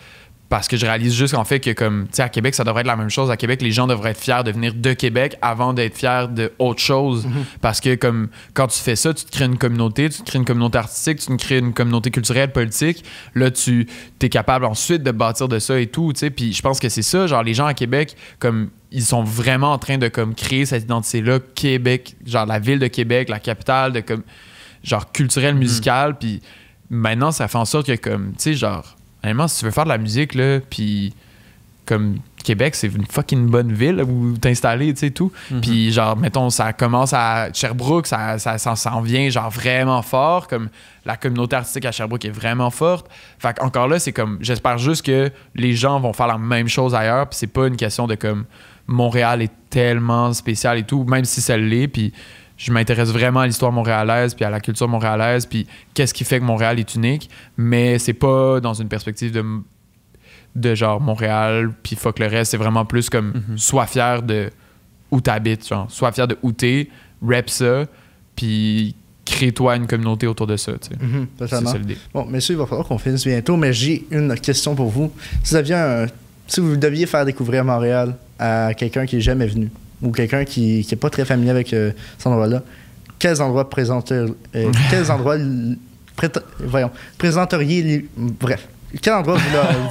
Parce que je réalise juste qu'en fait que comme, tu sais, à Québec, ça devrait être la même chose. À Québec, les gens devraient être fiers de venir de Québec avant d'être fiers d'autre chose. Parce que comme quand tu fais ça, tu te crées une communauté, artistique, tu te crées une communauté culturelle, politique. Là, tu es capable ensuite de bâtir de ça et tout, tu sais. Puis je pense que c'est ça, genre les gens à Québec, comme ils sont vraiment en train de comme créer cette identité-là, Québec, genre la ville de Québec, la capitale de comme genre culturelle, musicale. Puis maintenant, ça fait en sorte que comme, tu sais, genre honnêtement, si tu veux faire de la musique, là, puis comme Québec, c'est une fucking bonne ville là, où t'installer, tu sais, tout. Puis genre, mettons, ça commence à Sherbrooke, ça en vient genre vraiment fort, comme la communauté artistique à Sherbrooke est vraiment forte. Fait qu'encore là, c'est comme, j'espère juste que les gens vont faire la même chose ailleurs, puis c'est pas une question de comme, Montréal est tellement spécial et tout, même si ça l'est, puis je m'intéresse vraiment à l'histoire montréalaise puis à la culture montréalaise puis qu'est-ce qui fait que Montréal est unique, mais c'est pas dans une perspective de genre Montréal puis fuck le reste, c'est vraiment plus comme sois fier de où t'habites, genre sois fier de où t'es, rap ça puis crée-toi une communauté autour de ça, tu sais. C'est ça l'idée. Bon, messieurs, il va falloir qu'on finisse bientôt, mais j'ai une question pour vous. Si vous deviez faire découvrir Montréal à quelqu'un qui est jamais venu, ou quelqu'un qui n'est pas très familier avec cet endroit-là, quels endroits présenteriez... Bref, quel endroit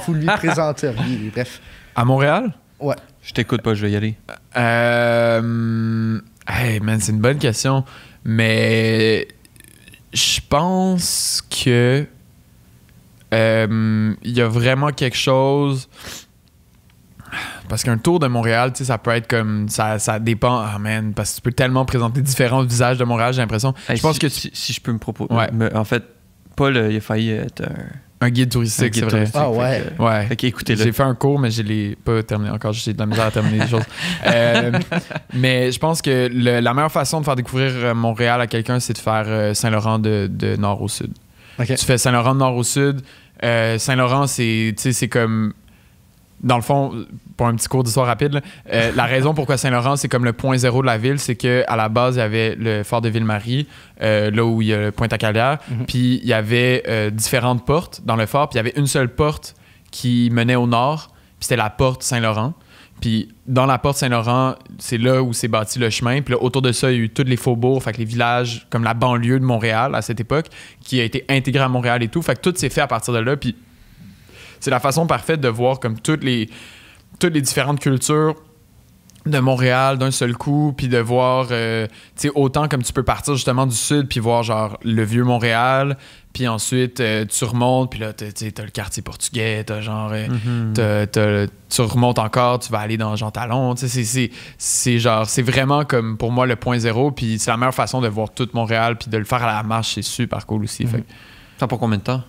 vous lui présenteriez? Bref. À Montréal? Ouais. Je t'écoute pas, je vais y aller. Hey, man, c'est une bonne question. Mais je pense que il y a vraiment quelque chose... Parce qu'un tour de Montréal, tu sais, ça peut être comme... Ça dépend... Ah, man, parce que tu peux tellement présenter différents visages de Montréal, j'ai l'impression. Je pense que... Si je peux me proposer... Ouais. En fait, Paul, il a failli être un guide touristique, c'est vrai. Ah ouais. Ouais. Ok, écoutez-le. J'ai fait un cours, mais je l'ai pas terminé encore. J'ai de la misère à terminer les choses. Mais je pense que la meilleure façon de faire découvrir Montréal à quelqu'un, c'est de faire Saint-Laurent de nord au sud. Okay. Tu fais Saint-Laurent de nord au sud. Saint-Laurent, c'est comme... Dans le fond, pour un petit cours d'histoire rapide, là, la raison pourquoi Saint-Laurent, c'est comme le point zéro de la ville, c'est qu'à la base, il y avait le fort de Ville-Marie, là où il y a le Pointe-à-Calière, puis il y avait différentes portes dans le fort, puis il y avait une seule porte qui menait au nord, puis c'était la porte Saint-Laurent. Puis dans la porte Saint-Laurent, c'est là où s'est bâti le chemin. Puis là, autour de ça, il y a eu tous les faubourgs, fait que les villages, comme la banlieue de Montréal à cette époque, qui a été intégrée à Montréal et tout. Fait que tout s'est fait à partir de là, puis c'est la façon parfaite de voir comme toutes les différentes cultures de Montréal d'un seul coup, puis de voir, tu sais, autant comme tu peux partir justement du sud, puis voir genre le vieux Montréal, puis ensuite tu remontes, puis là, t'as le quartier portugais, t'as genre, tu remontes encore, tu vas aller dans Jean Talon, tu sais, c'est genre, c'est vraiment comme pour moi le point zéro, puis c'est la meilleure façon de voir tout Montréal, puis de le faire à la marche, c'est super cool aussi. Fait. Ça pour combien de temps?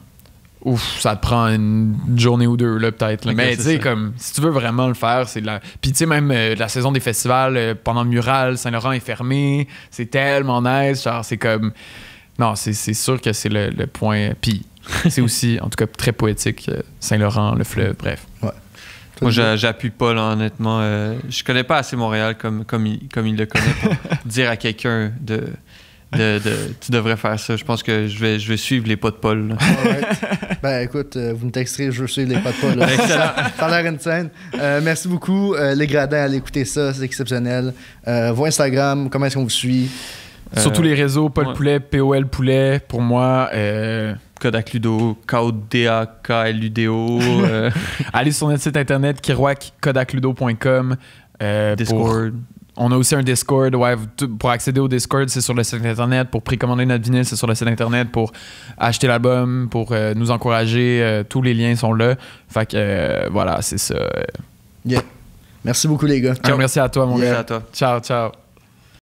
Ouf, ça te prend une journée ou deux, là, peut-être. Là. Okay, mais tu sais, comme, si tu veux vraiment le faire, c'est la. Puis tu sais, même la saison des festivals, pendant Mural, Saint-Laurent est fermé. C'est tellement nice. Genre, c'est comme. Non, c'est sûr que c'est le point. Puis c'est aussi, en tout cas, très poétique. Saint-Laurent, le fleuve, bref. Ouais. Moi, j'appuie pas, là, honnêtement. Je connais pas assez Montréal comme il le connaît pour dire à quelqu'un tu devrais faire ça. Je pense que je vais suivre les pas de Paul. Ben écoute, vous me texterez, je veux suivre les pas de Paul. Excellent. Ça a l'air insane. Merci beaucoup. Les gradins, allez écouter ça, c'est exceptionnel. Vos Instagram, comment est-ce qu'on vous suit? Sur tous les réseaux, Paul Poulet, POL Poulet, pour moi. Kodak Ludo, KODAKLUDO. Allez sur notre site internet, kirouackodakludo.com. Discord. On a aussi un Discord. Ouais, pour accéder au Discord, c'est sur le site internet. Pour précommander notre vinyle, c'est sur le site internet. Pour acheter l'album, pour nous encourager, tous les liens sont là. Fait que voilà, c'est ça. Yeah. Merci beaucoup, les gars. Merci à toi, mon gars. À toi. Ciao, ciao.